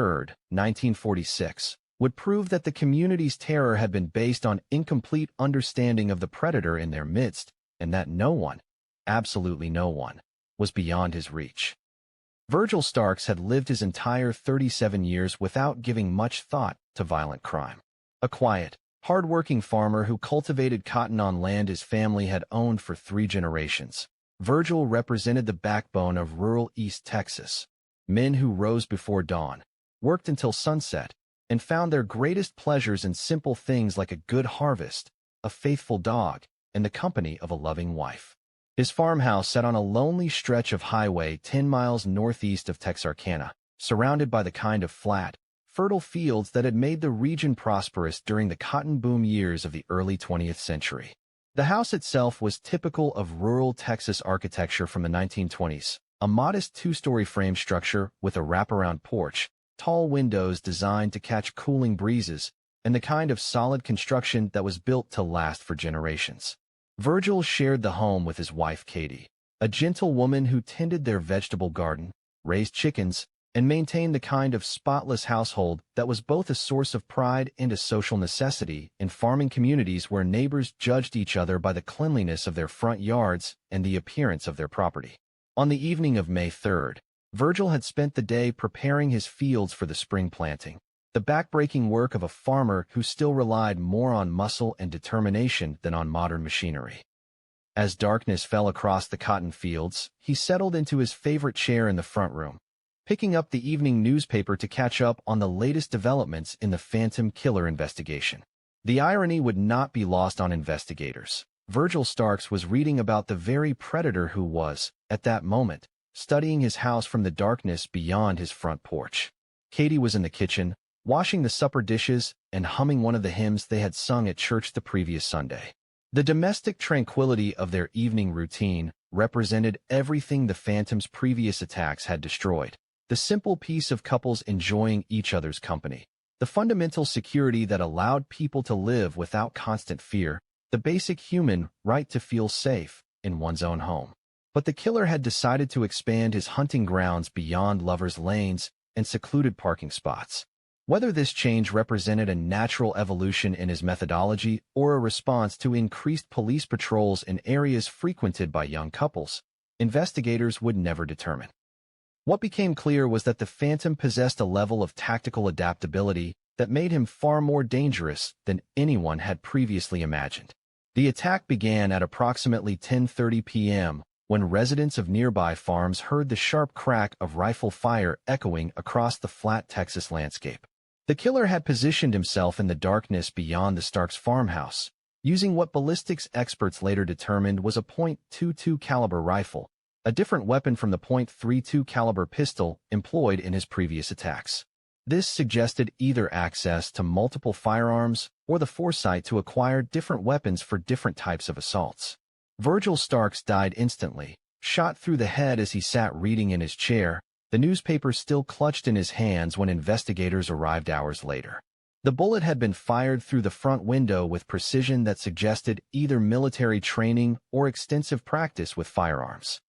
1946, would prove that the community's terror had been based on incomplete understanding of the predator in their midst, and that no one, absolutely no one, was beyond his reach. Virgil Starks had lived his entire 37 years without giving much thought to violent crime. A quiet, hard-working farmer who cultivated cotton on land his family had owned for 3 generations. Virgil represented the backbone of rural East Texas. Men who rose before dawn, worked until sunset, and found their greatest pleasures in simple things like a good harvest, a faithful dog, and the company of a loving wife. His farmhouse sat on a lonely stretch of highway 10 miles northeast of Texarkana, surrounded by the kind of flat, fertile fields that had made the region prosperous during the cotton boom years of the early 20th century. The house itself was typical of rural Texas architecture from the 1920s, a modest 2-story frame structure with a wraparound porch, tall windows designed to catch cooling breezes, and the kind of solid construction that was built to last for generations. Virgil shared the home with his wife Katie, a gentle woman who tended their vegetable garden, raised chickens, and maintained the kind of spotless household that was both a source of pride and a social necessity in farming communities where neighbors judged each other by the cleanliness of their front yards and the appearance of their property. On the evening of May 3rd, Virgil had spent the day preparing his fields for the spring planting, the backbreaking work of a farmer who still relied more on muscle and determination than on modern machinery. As darkness fell across the cotton fields, he settled into his favorite chair in the front room, picking up the evening newspaper to catch up on the latest developments in the Phantom Killer investigation. The irony would not be lost on investigators. Virgil Starks was reading about the very predator who was, at that moment, studying his house from the darkness beyond his front porch. Katie was in the kitchen, washing the supper dishes and humming one of the hymns they had sung at church the previous Sunday. The domestic tranquility of their evening routine represented everything the Phantom's previous attacks had destroyed. The simple peace of couples enjoying each other's company, the fundamental security that allowed people to live without constant fear, the basic human right to feel safe in one's own home. But the killer had decided to expand his hunting grounds beyond lovers' lanes and secluded parking spots. Whether this change represented a natural evolution in his methodology or a response to increased police patrols in areas frequented by young couples, investigators would never determine. What became clear was that the Phantom possessed a level of tactical adaptability that made him far more dangerous than anyone had previously imagined. The attack began at approximately 10:30 p.m., when residents of nearby farms heard the sharp crack of rifle fire echoing across the flat Texas landscape. The killer had positioned himself in the darkness beyond the Starks' farmhouse, using what ballistics experts later determined was a .22 caliber rifle, a different weapon from the .32 caliber pistol employed in his previous attacks. This suggested either access to multiple firearms or the foresight to acquire different weapons for different types of assaults. Virgil Starks died instantly, shot through the head as he sat reading in his chair, the newspaper still clutched in his hands when investigators arrived hours later. The bullet had been fired through the front window with precision that suggested either military training or extensive practice with firearms.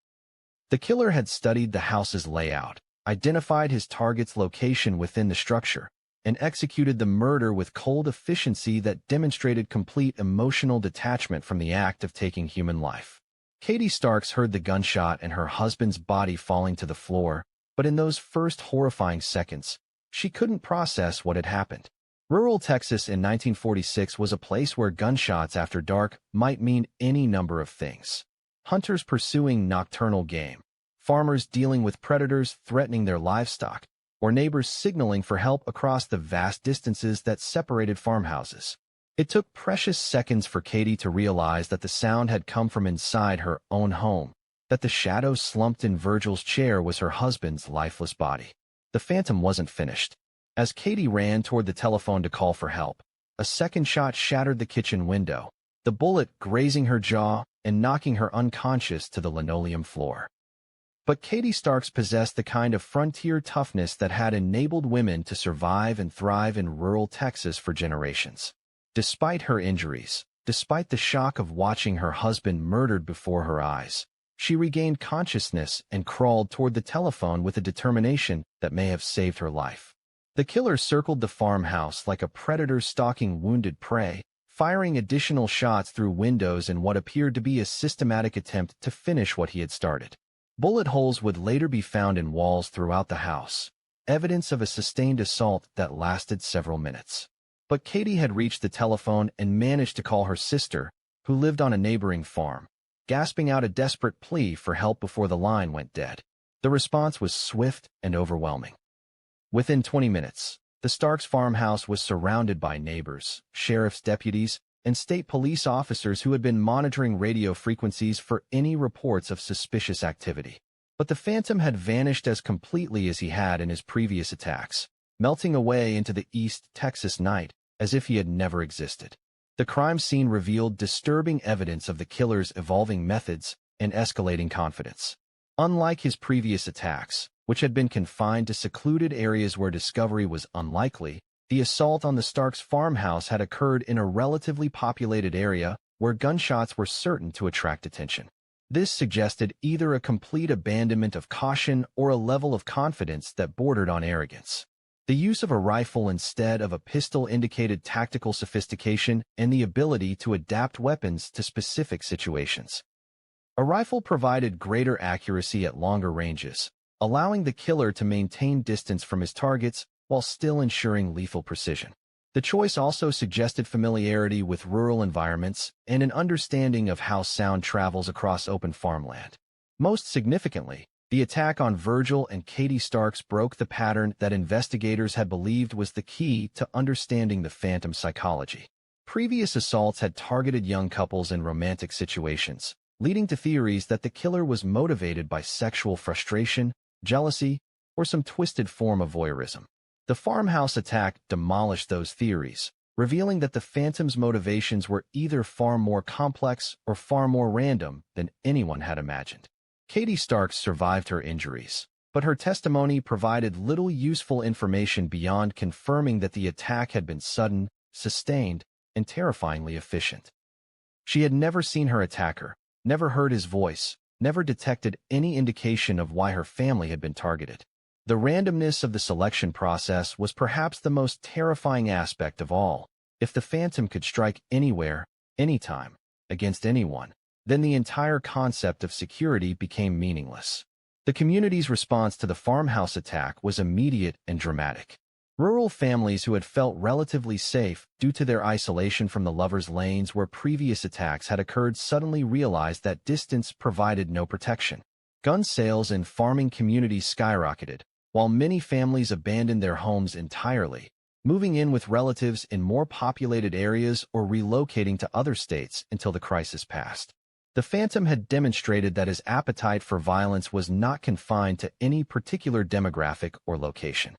The killer had studied the house's layout, identified his target's location within the structure, and executed the murder with cold efficiency that demonstrated complete emotional detachment from the act of taking human life. Katie Starks heard the gunshot and her husband's body falling to the floor, but in those first horrifying seconds, she couldn't process what had happened. Rural Texas in 1946 was a place where gunshots after dark might mean any number of things. Hunters pursuing nocturnal game, farmers dealing with predators threatening their livestock, or neighbors signaling for help across the vast distances that separated farmhouses. It took precious seconds for Katie to realize that the sound had come from inside her own home, that the shadow slumped in Virgil's chair was her husband's lifeless body. The Phantom wasn't finished. As Katie ran toward the telephone to call for help, a second shot shattered the kitchen window, the bullet grazing her jaw and knocking her unconscious to the linoleum floor. But Katie Starks possessed the kind of frontier toughness that had enabled women to survive and thrive in rural Texas for generations. Despite her injuries, despite the shock of watching her husband murdered before her eyes, she regained consciousness and crawled toward the telephone with a determination that may have saved her life. The killer circled the farmhouse like a predator stalking wounded prey, firing additional shots through windows in what appeared to be a systematic attempt to finish what he had started. Bullet holes would later be found in walls throughout the house, evidence of a sustained assault that lasted several minutes. But Katie had reached the telephone and managed to call her sister, who lived on a neighboring farm, gasping out a desperate plea for help before the line went dead. The response was swift and overwhelming. Within 20 minutes, the Starks farmhouse was surrounded by neighbors, sheriff's deputies, and state police officers who had been monitoring radio frequencies for any reports of suspicious activity. But the Phantom had vanished as completely as he had in his previous attacks, melting away into the East Texas night as if he had never existed. The crime scene revealed disturbing evidence of the killer's evolving methods and escalating confidence. Unlike his previous attacks, which had been confined to secluded areas where discovery was unlikely, the assault on the Starks farmhouse had occurred in a relatively populated area where gunshots were certain to attract attention. This suggested either a complete abandonment of caution or a level of confidence that bordered on arrogance. The use of a rifle instead of a pistol indicated tactical sophistication and the ability to adapt weapons to specific situations. A rifle provided greater accuracy at longer ranges, allowing the killer to maintain distance from his targets while still ensuring lethal precision. The choice also suggested familiarity with rural environments and an understanding of how sound travels across open farmland. Most significantly, the attack on Virgil and Katie Starks broke the pattern that investigators had believed was the key to understanding the Phantom's psychology. Previous assaults had targeted young couples in romantic situations, leading to theories that the killer was motivated by sexual frustration, jealousy, or some twisted form of voyeurism. The farmhouse attack demolished those theories, revealing that the Phantom's motivations were either far more complex or far more random than anyone had imagined. Katie Starks survived her injuries, but her testimony provided little useful information beyond confirming that the attack had been sudden, sustained, and terrifyingly efficient. She had never seen her attacker, never heard his voice, never detected any indication of why her family had been targeted. The randomness of the selection process was perhaps the most terrifying aspect of all. If the Phantom could strike anywhere, anytime, against anyone, then the entire concept of security became meaningless. The community's response to the farmhouse attack was immediate and dramatic. Rural families who had felt relatively safe due to their isolation from the lovers' lanes where previous attacks had occurred suddenly realized that distance provided no protection. Gun sales in farming communities skyrocketed, while many families abandoned their homes entirely, moving in with relatives in more populated areas or relocating to other states until the crisis passed. The Phantom had demonstrated that his appetite for violence was not confined to any particular demographic or location.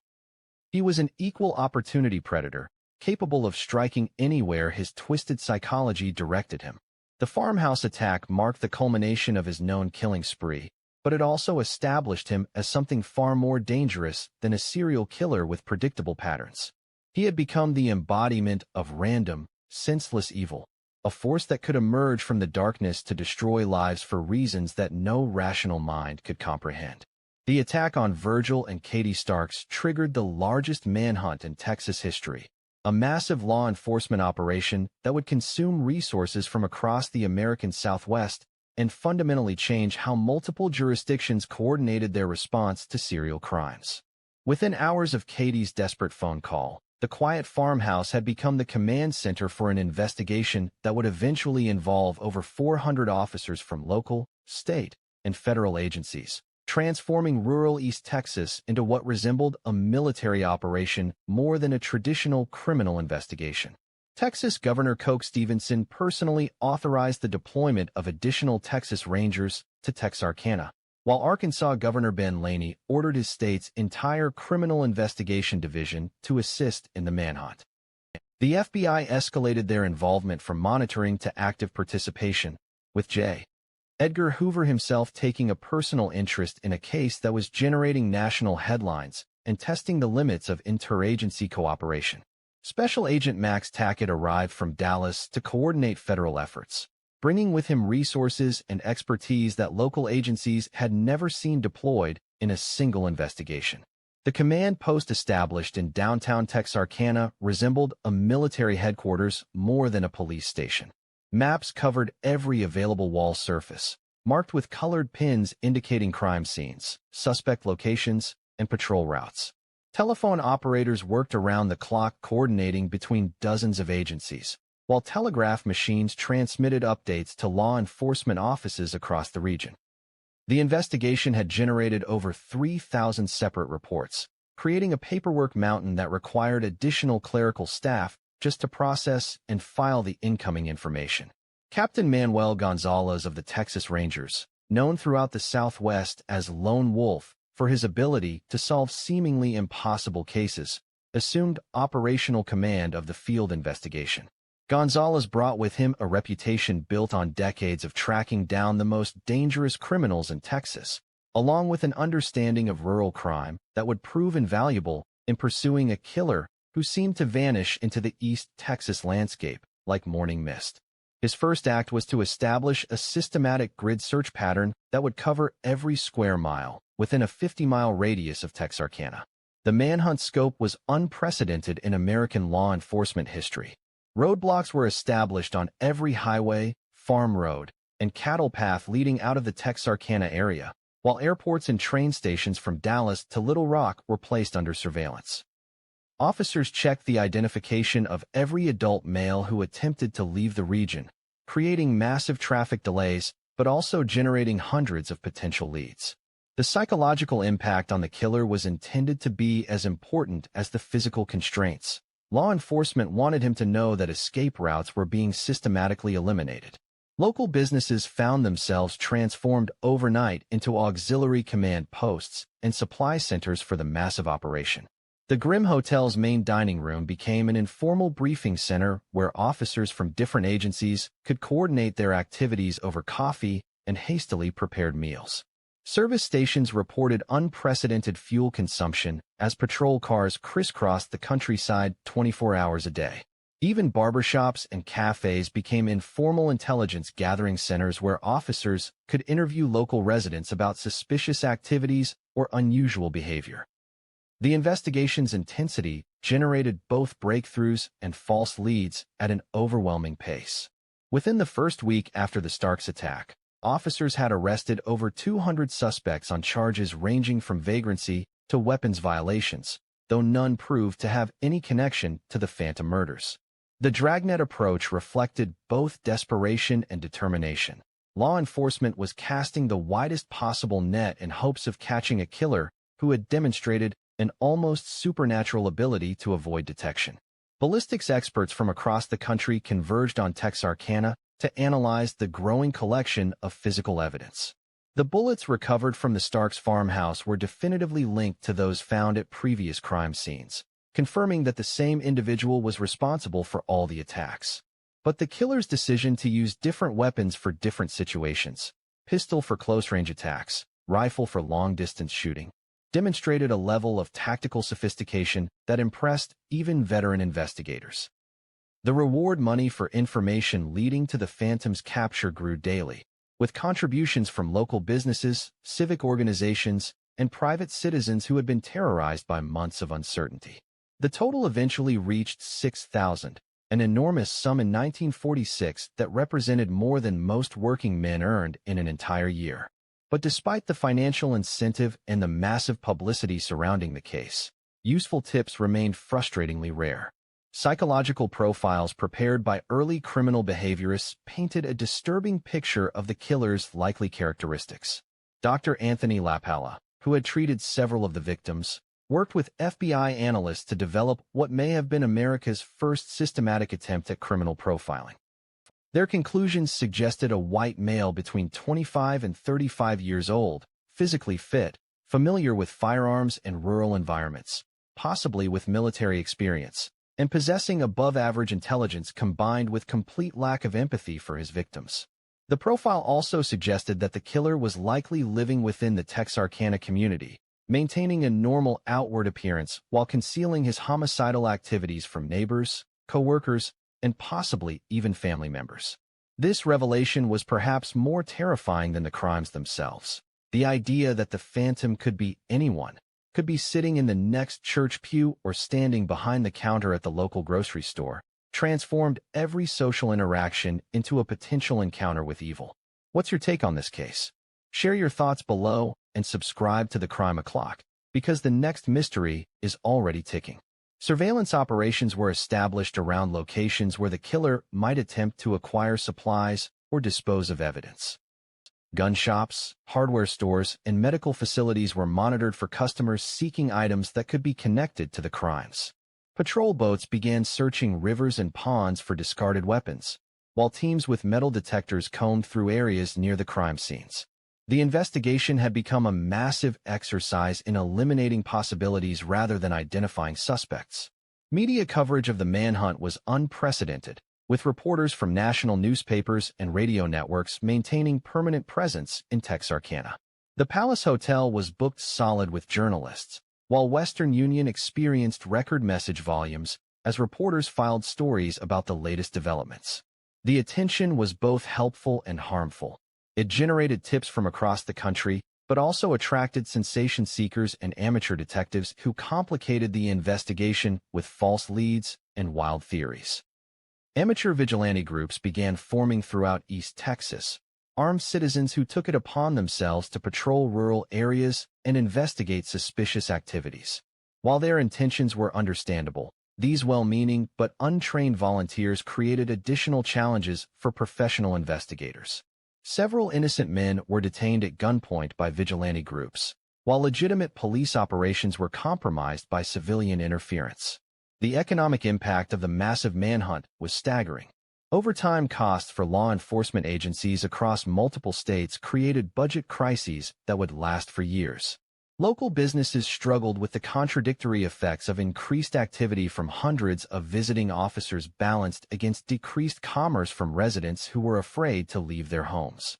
He was an equal opportunity predator, capable of striking anywhere his twisted psychology directed him. The farmhouse attack marked the culmination of his known killing spree, but it also established him as something far more dangerous than a serial killer with predictable patterns. He had become the embodiment of random, senseless evil, a force that could emerge from the darkness to destroy lives for reasons that no rational mind could comprehend. The attack on Virgil and Katie Starks triggered the largest manhunt in Texas history, a massive law enforcement operation that would consume resources from across the American Southwest and fundamentally change how multiple jurisdictions coordinated their response to serial crimes. Within hours of Katie's desperate phone call, the quiet farmhouse had become the command center for an investigation that would eventually involve over 400 officers from local, state, and federal agencies, transforming rural East Texas into what resembled a military operation more than a traditional criminal investigation. Texas Governor Coke Stevenson personally authorized the deployment of additional Texas Rangers to Texarkana, while Arkansas Governor Ben Laney ordered his state's entire Criminal Investigation Division to assist in the manhunt. The FBI escalated their involvement from monitoring to active participation, with J. Edgar Hoover himself taking a personal interest in a case that was generating national headlines and testing the limits of interagency cooperation. Special Agent Max Tackett arrived from Dallas to coordinate federal efforts, bringing with him resources and expertise that local agencies had never seen deployed in a single investigation. The command post established in downtown Texarkana resembled a military headquarters more than a police station. Maps covered every available wall surface, marked with colored pins indicating crime scenes, suspect locations, and patrol routes. Telephone operators worked around the clock coordinating between dozens of agencies, while telegraph machines transmitted updates to law enforcement offices across the region. The investigation had generated over 3,000 separate reports, creating a paperwork mountain that required additional clerical staff just to process and file the incoming information. Captain Manuel Gonzalez of the Texas Rangers, known throughout the Southwest as Lone Wolf for his ability to solve seemingly impossible cases, assumed operational command of the field investigation. Gonzalez brought with him a reputation built on decades of tracking down the most dangerous criminals in Texas, along with an understanding of rural crime that would prove invaluable in pursuing a killer who seemed to vanish into the East Texas landscape like morning mist. His first act was to establish a systematic grid search pattern that would cover every square mile within a 50-mile radius of Texarkana. The manhunt scope was unprecedented in American law enforcement history. Roadblocks were established on every highway, farm road, and cattle path leading out of the Texarkana area, while airports and train stations from Dallas to Little Rock were placed under surveillance. Officers checked the identification of every adult male who attempted to leave the region, creating massive traffic delays but also generating hundreds of potential leads. The psychological impact on the killer was intended to be as important as the physical constraints. Law enforcement wanted him to know that escape routes were being systematically eliminated. Local businesses found themselves transformed overnight into auxiliary command posts and supply centers for the massive operation. The Grimm Hotel's main dining room became an informal briefing center where officers from different agencies could coordinate their activities over coffee and hastily prepared meals. Service stations reported unprecedented fuel consumption as patrol cars crisscrossed the countryside 24 hours a day. Even barbershops and cafes became informal intelligence gathering centers where officers could interview local residents about suspicious activities or unusual behavior. The investigation's intensity generated both breakthroughs and false leads at an overwhelming pace. Within the first week after the Starks attack, officers had arrested over 200 suspects on charges ranging from vagrancy to weapons violations, though none proved to have any connection to the Phantom murders. The dragnet approach reflected both desperation and determination. Law enforcement was casting the widest possible net in hopes of catching a killer who had demonstrated an almost supernatural ability to avoid detection. Ballistics experts from across the country converged on Texarkana to analyze the growing collection of physical evidence. The bullets recovered from the Starks farmhouse were definitively linked to those found at previous crime scenes, confirming that the same individual was responsible for all the attacks. But the killer's decision to use different weapons for different situations, pistol for close-range attacks, rifle for long-distance shooting, demonstrated a level of tactical sophistication that impressed even veteran investigators. The reward money for information leading to the Phantom's capture grew daily, with contributions from local businesses, civic organizations, and private citizens who had been terrorized by months of uncertainty. The total eventually reached $6,000, an enormous sum in 1946 that represented more than most working men earned in an entire year. But despite the financial incentive and the massive publicity surrounding the case, useful tips remained frustratingly rare. Psychological profiles prepared by early criminal behaviorists painted a disturbing picture of the killer's likely characteristics. Dr. Anthony LaPalla, who had treated several of the victims, worked with FBI analysts to develop what may have been America's first systematic attempt at criminal profiling. Their conclusions suggested a white male between 25 and 35 years old, physically fit, familiar with firearms and rural environments, possibly with military experience, and possessing above-average intelligence combined with complete lack of empathy for his victims. The profile also suggested that the killer was likely living within the Texarkana community, maintaining a normal outward appearance while concealing his homicidal activities from neighbors, co-workers, and possibly even family members. This revelation was perhaps more terrifying than the crimes themselves. The idea that the Phantom could be anyone, could be sitting in the next church pew or standing behind the counter at the local grocery store, transformed every social interaction into a potential encounter with evil. What's your take on this case? Share your thoughts below and subscribe to the Crime O'Clock. because the next mystery is already ticking. Surveillance operations were established around locations where the killer might attempt to acquire supplies or dispose of evidence. Gun shops, hardware stores, and medical facilities were monitored for customers seeking items that could be connected to the crimes. Patrol boats began searching rivers and ponds for discarded weapons, while teams with metal detectors combed through areas near the crime scenes. The investigation had become a massive exercise in eliminating possibilities rather than identifying suspects. Media coverage of the manhunt was unprecedented, with reporters from national newspapers and radio networks maintaining permanent presence in Texarkana. The Palace Hotel was booked solid with journalists, while Western Union experienced record message volumes as reporters filed stories about the latest developments. The attention was both helpful and harmful. It generated tips from across the country, but also attracted sensation seekers and amateur detectives who complicated the investigation with false leads and wild theories. Amateur vigilante groups began forming throughout East Texas, armed citizens who took it upon themselves to patrol rural areas and investigate suspicious activities. While their intentions were understandable, these well-meaning but untrained volunteers created additional challenges for professional investigators. Several innocent men were detained at gunpoint by vigilante groups, while legitimate police operations were compromised by civilian interference. The economic impact of the massive manhunt was staggering. Overtime costs for law enforcement agencies across multiple states created budget crises that would last for years. Local businesses struggled with the contradictory effects of increased activity from hundreds of visiting officers balanced against decreased commerce from residents who were afraid to leave their homes.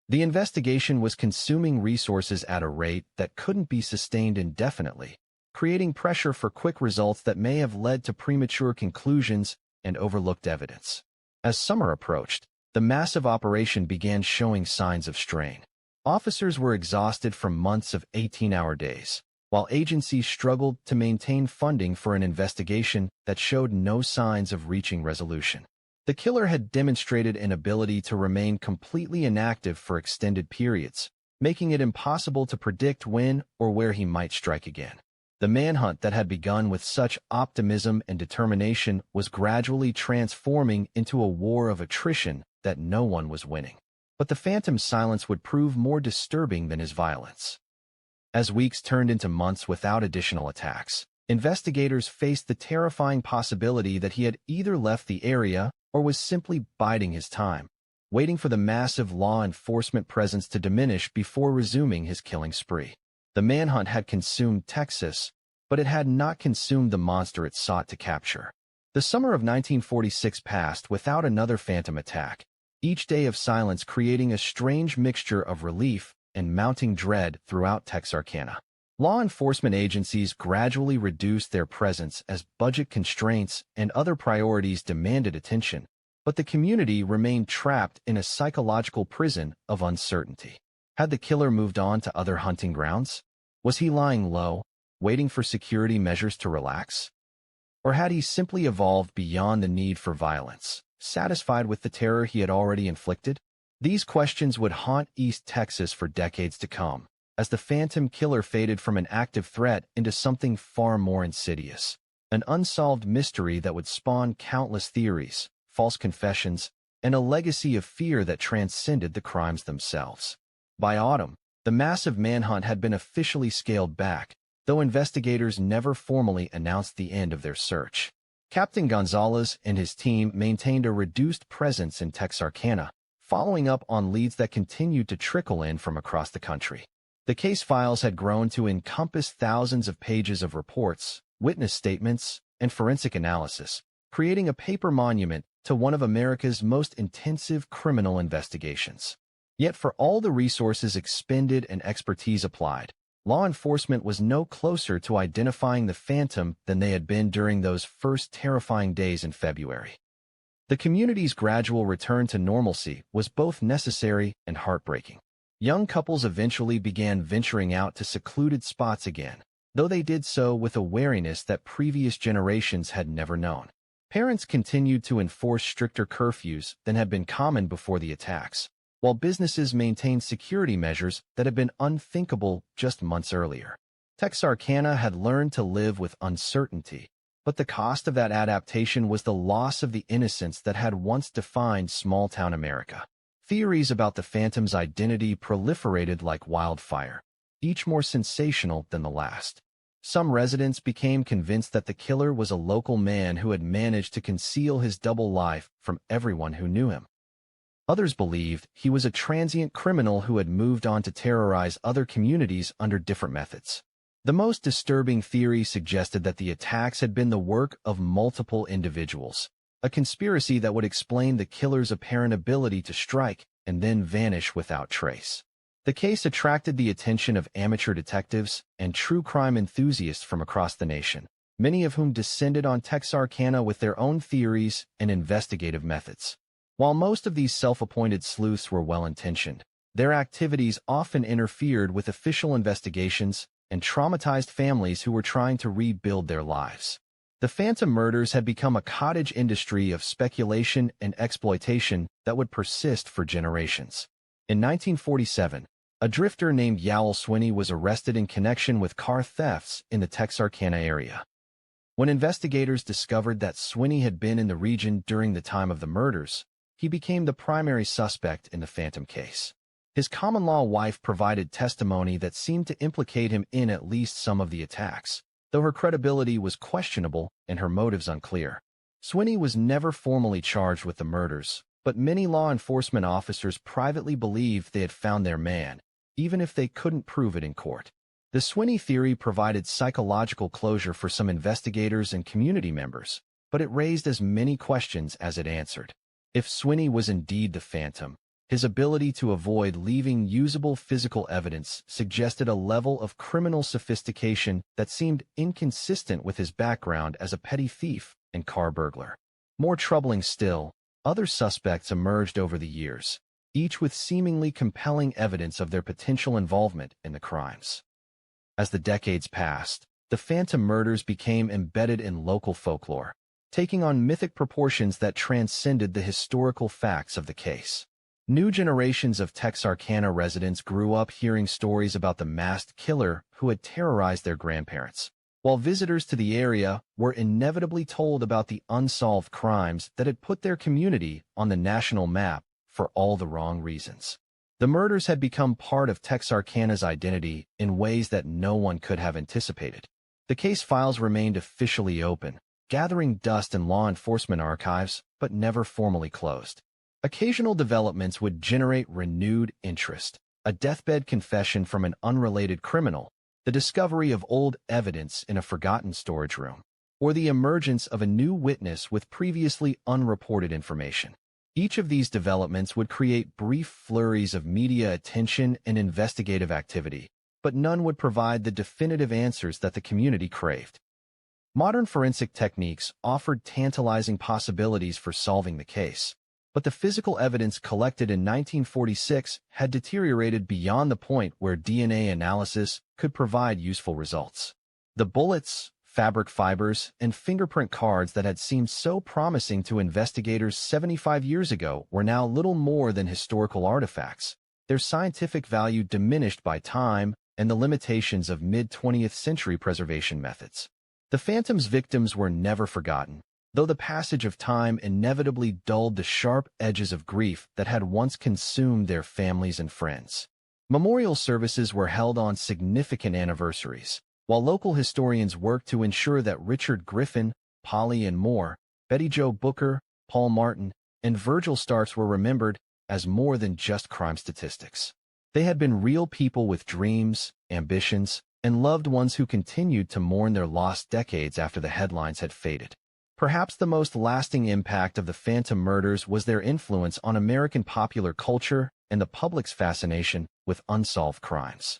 The investigation was consuming resources at a rate that couldn't be sustained indefinitely, creating pressure for quick results that may have led to premature conclusions and overlooked evidence. As summer approached, the massive operation began showing signs of strain. Officers were exhausted from months of 18-hour days, while agencies struggled to maintain funding for an investigation that showed no signs of reaching resolution. The killer had demonstrated an ability to remain completely inactive for extended periods, making it impossible to predict when or where he might strike again. The manhunt that had begun with such optimism and determination was gradually transforming into a war of attrition that no one was winning. But the Phantom's silence would prove more disturbing than his violence. As weeks turned into months without additional attacks, investigators faced the terrifying possibility that he had either left the area or was simply biding his time, waiting for the massive law enforcement presence to diminish before resuming his killing spree. The manhunt had consumed Texas, but it had not consumed the monster it sought to capture. The summer of 1946 passed without another Phantom attack, each day of silence creating a strange mixture of relief and mounting dread throughout Texarkana. Law enforcement agencies gradually reduced their presence as budget constraints and other priorities demanded attention, but the community remained trapped in a psychological prison of uncertainty. Had the killer moved on to other hunting grounds? Was he lying low, waiting for security measures to relax? Or had he simply evolved beyond the need for violence, satisfied with the terror he had already inflicted? These questions would haunt East Texas for decades to come, as the Phantom killer faded from an active threat into something far more insidious, an unsolved mystery that would spawn countless theories, false confessions, and a legacy of fear that transcended the crimes themselves. By autumn, the massive manhunt had been officially scaled back, though investigators never formally announced the end of their search. Captain Gonzalez and his team maintained a reduced presence in Texarkana, following up on leads that continued to trickle in from across the country. The case files had grown to encompass thousands of pages of reports, witness statements, and forensic analysis, creating a paper monument to one of America's most intensive criminal investigations. Yet for all the resources expended and expertise applied, law enforcement was no closer to identifying the Phantom than they had been during those first terrifying days in February. The community's gradual return to normalcy was both necessary and heartbreaking. Young couples eventually began venturing out to secluded spots again, though they did so with a wariness that previous generations had never known. Parents continued to enforce stricter curfews than had been common before the attacks, while businesses maintained security measures that had been unthinkable just months earlier. Texarkana had learned to live with uncertainty, but the cost of that adaptation was the loss of the innocence that had once defined small-town America. Theories about the Phantom's identity proliferated like wildfire, each more sensational than the last. Some residents became convinced that the killer was a local man who had managed to conceal his double life from everyone who knew him. Others believed he was a transient criminal who had moved on to terrorize other communities under different methods. The most disturbing theory suggested that the attacks had been the work of multiple individuals, a conspiracy that would explain the killer's apparent ability to strike and then vanish without trace. The case attracted the attention of amateur detectives and true crime enthusiasts from across the nation, many of whom descended on Texarkana with their own theories and investigative methods. While most of these self-appointed sleuths were well-intentioned, their activities often interfered with official investigations and traumatized families who were trying to rebuild their lives. The Phantom murders had become a cottage industry of speculation and exploitation that would persist for generations. In 1947, a drifter named Yowell Swinney was arrested in connection with car thefts in the Texarkana area. When investigators discovered that Swinney had been in the region during the time of the murders, he became the primary suspect in the Phantom case. His common-law wife provided testimony that seemed to implicate him in at least some of the attacks, though her credibility was questionable and her motives unclear. Swinney was never formally charged with the murders, but many law enforcement officers privately believed they had found their man, even if they couldn't prove it in court. The Swinney theory provided psychological closure for some investigators and community members, but it raised as many questions as it answered. If Swinney was indeed the Phantom, his ability to avoid leaving usable physical evidence suggested a level of criminal sophistication that seemed inconsistent with his background as a petty thief and car burglar. More troubling still, other suspects emerged over the years, each with seemingly compelling evidence of their potential involvement in the crimes. As the decades passed, the Phantom murders became embedded in local folklore, taking on mythic proportions that transcended the historical facts of the case. New generations of Texarkana residents grew up hearing stories about the masked killer who had terrorized their grandparents, while visitors to the area were inevitably told about the unsolved crimes that had put their community on the national map for all the wrong reasons. The murders had become part of Texarkana's identity in ways that no one could have anticipated. The case files remained officially open, gathering dust in law enforcement archives, but never formally closed. Occasional developments would generate renewed interest: a deathbed confession from an unrelated criminal, the discovery of old evidence in a forgotten storage room, or the emergence of a new witness with previously unreported information. Each of these developments would create brief flurries of media attention and investigative activity, but none would provide the definitive answers that the community craved. Modern forensic techniques offered tantalizing possibilities for solving the case, but the physical evidence collected in 1946 had deteriorated beyond the point where DNA analysis could provide useful results. The bullets, fabric fibers, and fingerprint cards that had seemed so promising to investigators 75 years ago were now little more than historical artifacts, their scientific value diminished by time and the limitations of mid-20th century preservation methods. The Phantom's victims were never forgotten, though the passage of time inevitably dulled the sharp edges of grief that had once consumed their families and friends. Memorial services were held on significant anniversaries, while local historians worked to ensure that Richard Griffin, Polly and Moore, Betty Jo Booker, Paul Martin, and Virgil Starks were remembered as more than just crime statistics. They had been real people with dreams, ambitions, and loved ones who continued to mourn their lost decades after the headlines had faded. Perhaps the most lasting impact of the Phantom murders was their influence on American popular culture and the public's fascination with unsolved crimes.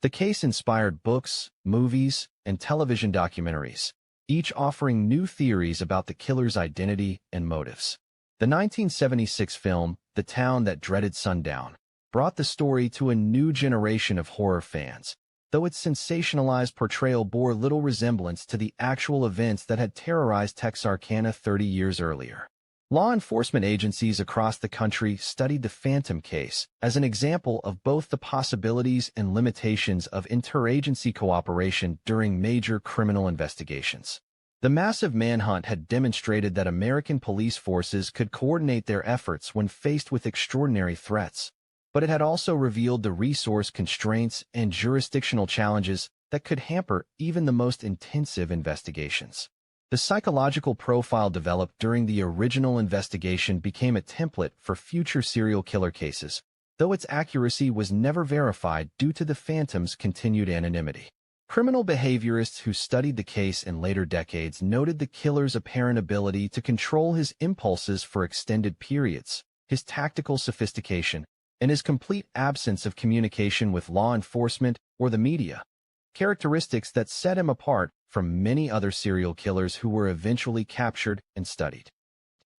The case inspired books, movies, and television documentaries, each offering new theories about the killer's identity and motives. The 1976 film, The Town That Dreaded Sundown, brought the story to a new generation of horror fans, though its sensationalized portrayal bore little resemblance to the actual events that had terrorized Texarkana 30 years earlier. Law enforcement agencies across the country studied the Phantom case as an example of both the possibilities and limitations of interagency cooperation during major criminal investigations. The massive manhunt had demonstrated that American police forces could coordinate their efforts when faced with extraordinary threats, but it had also revealed the resource constraints and jurisdictional challenges that could hamper even the most intensive investigations. The psychological profile developed during the original investigation became a template for future serial killer cases, though its accuracy was never verified due to the Phantom's continued anonymity. Criminal behaviorists who studied the case in later decades noted the killer's apparent ability to control his impulses for extended periods, his tactical sophistication, and his complete absence of communication with law enforcement or the media, characteristics that set him apart from many other serial killers who were eventually captured and studied.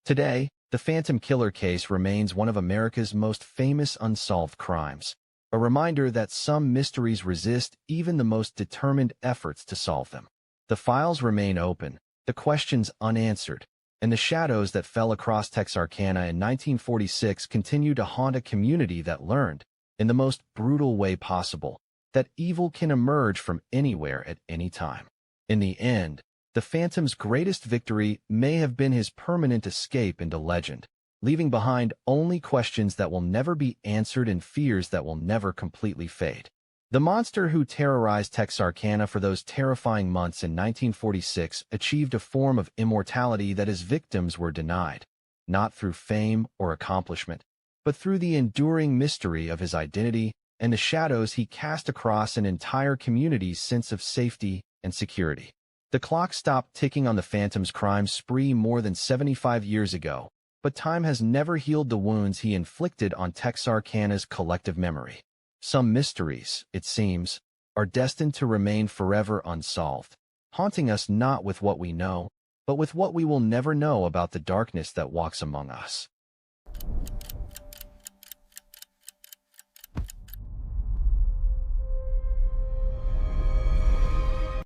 Today, the Phantom Killer case remains one of America's most famous unsolved crimes, a reminder that some mysteries resist even the most determined efforts to solve them. The files remain open, the questions unanswered, and the shadows that fell across Texarkana in 1946 continue to haunt a community that learned, in the most brutal way possible, that evil can emerge from anywhere at any time. In the end, the Phantom's greatest victory may have been his permanent escape into legend, leaving behind only questions that will never be answered and fears that will never completely fade. The monster who terrorized Texarkana for those terrifying months in 1946 achieved a form of immortality that his victims were denied, not through fame or accomplishment, but through the enduring mystery of his identity and the shadows he cast across an entire community's sense of safety and security. The clock stopped ticking on the Phantom's crime spree more than 75 years ago, but time has never healed the wounds he inflicted on Texarkana's collective memory. Some mysteries, it seems, are destined to remain forever unsolved, haunting us not with what we know, but with what we will never know about the darkness that walks among us.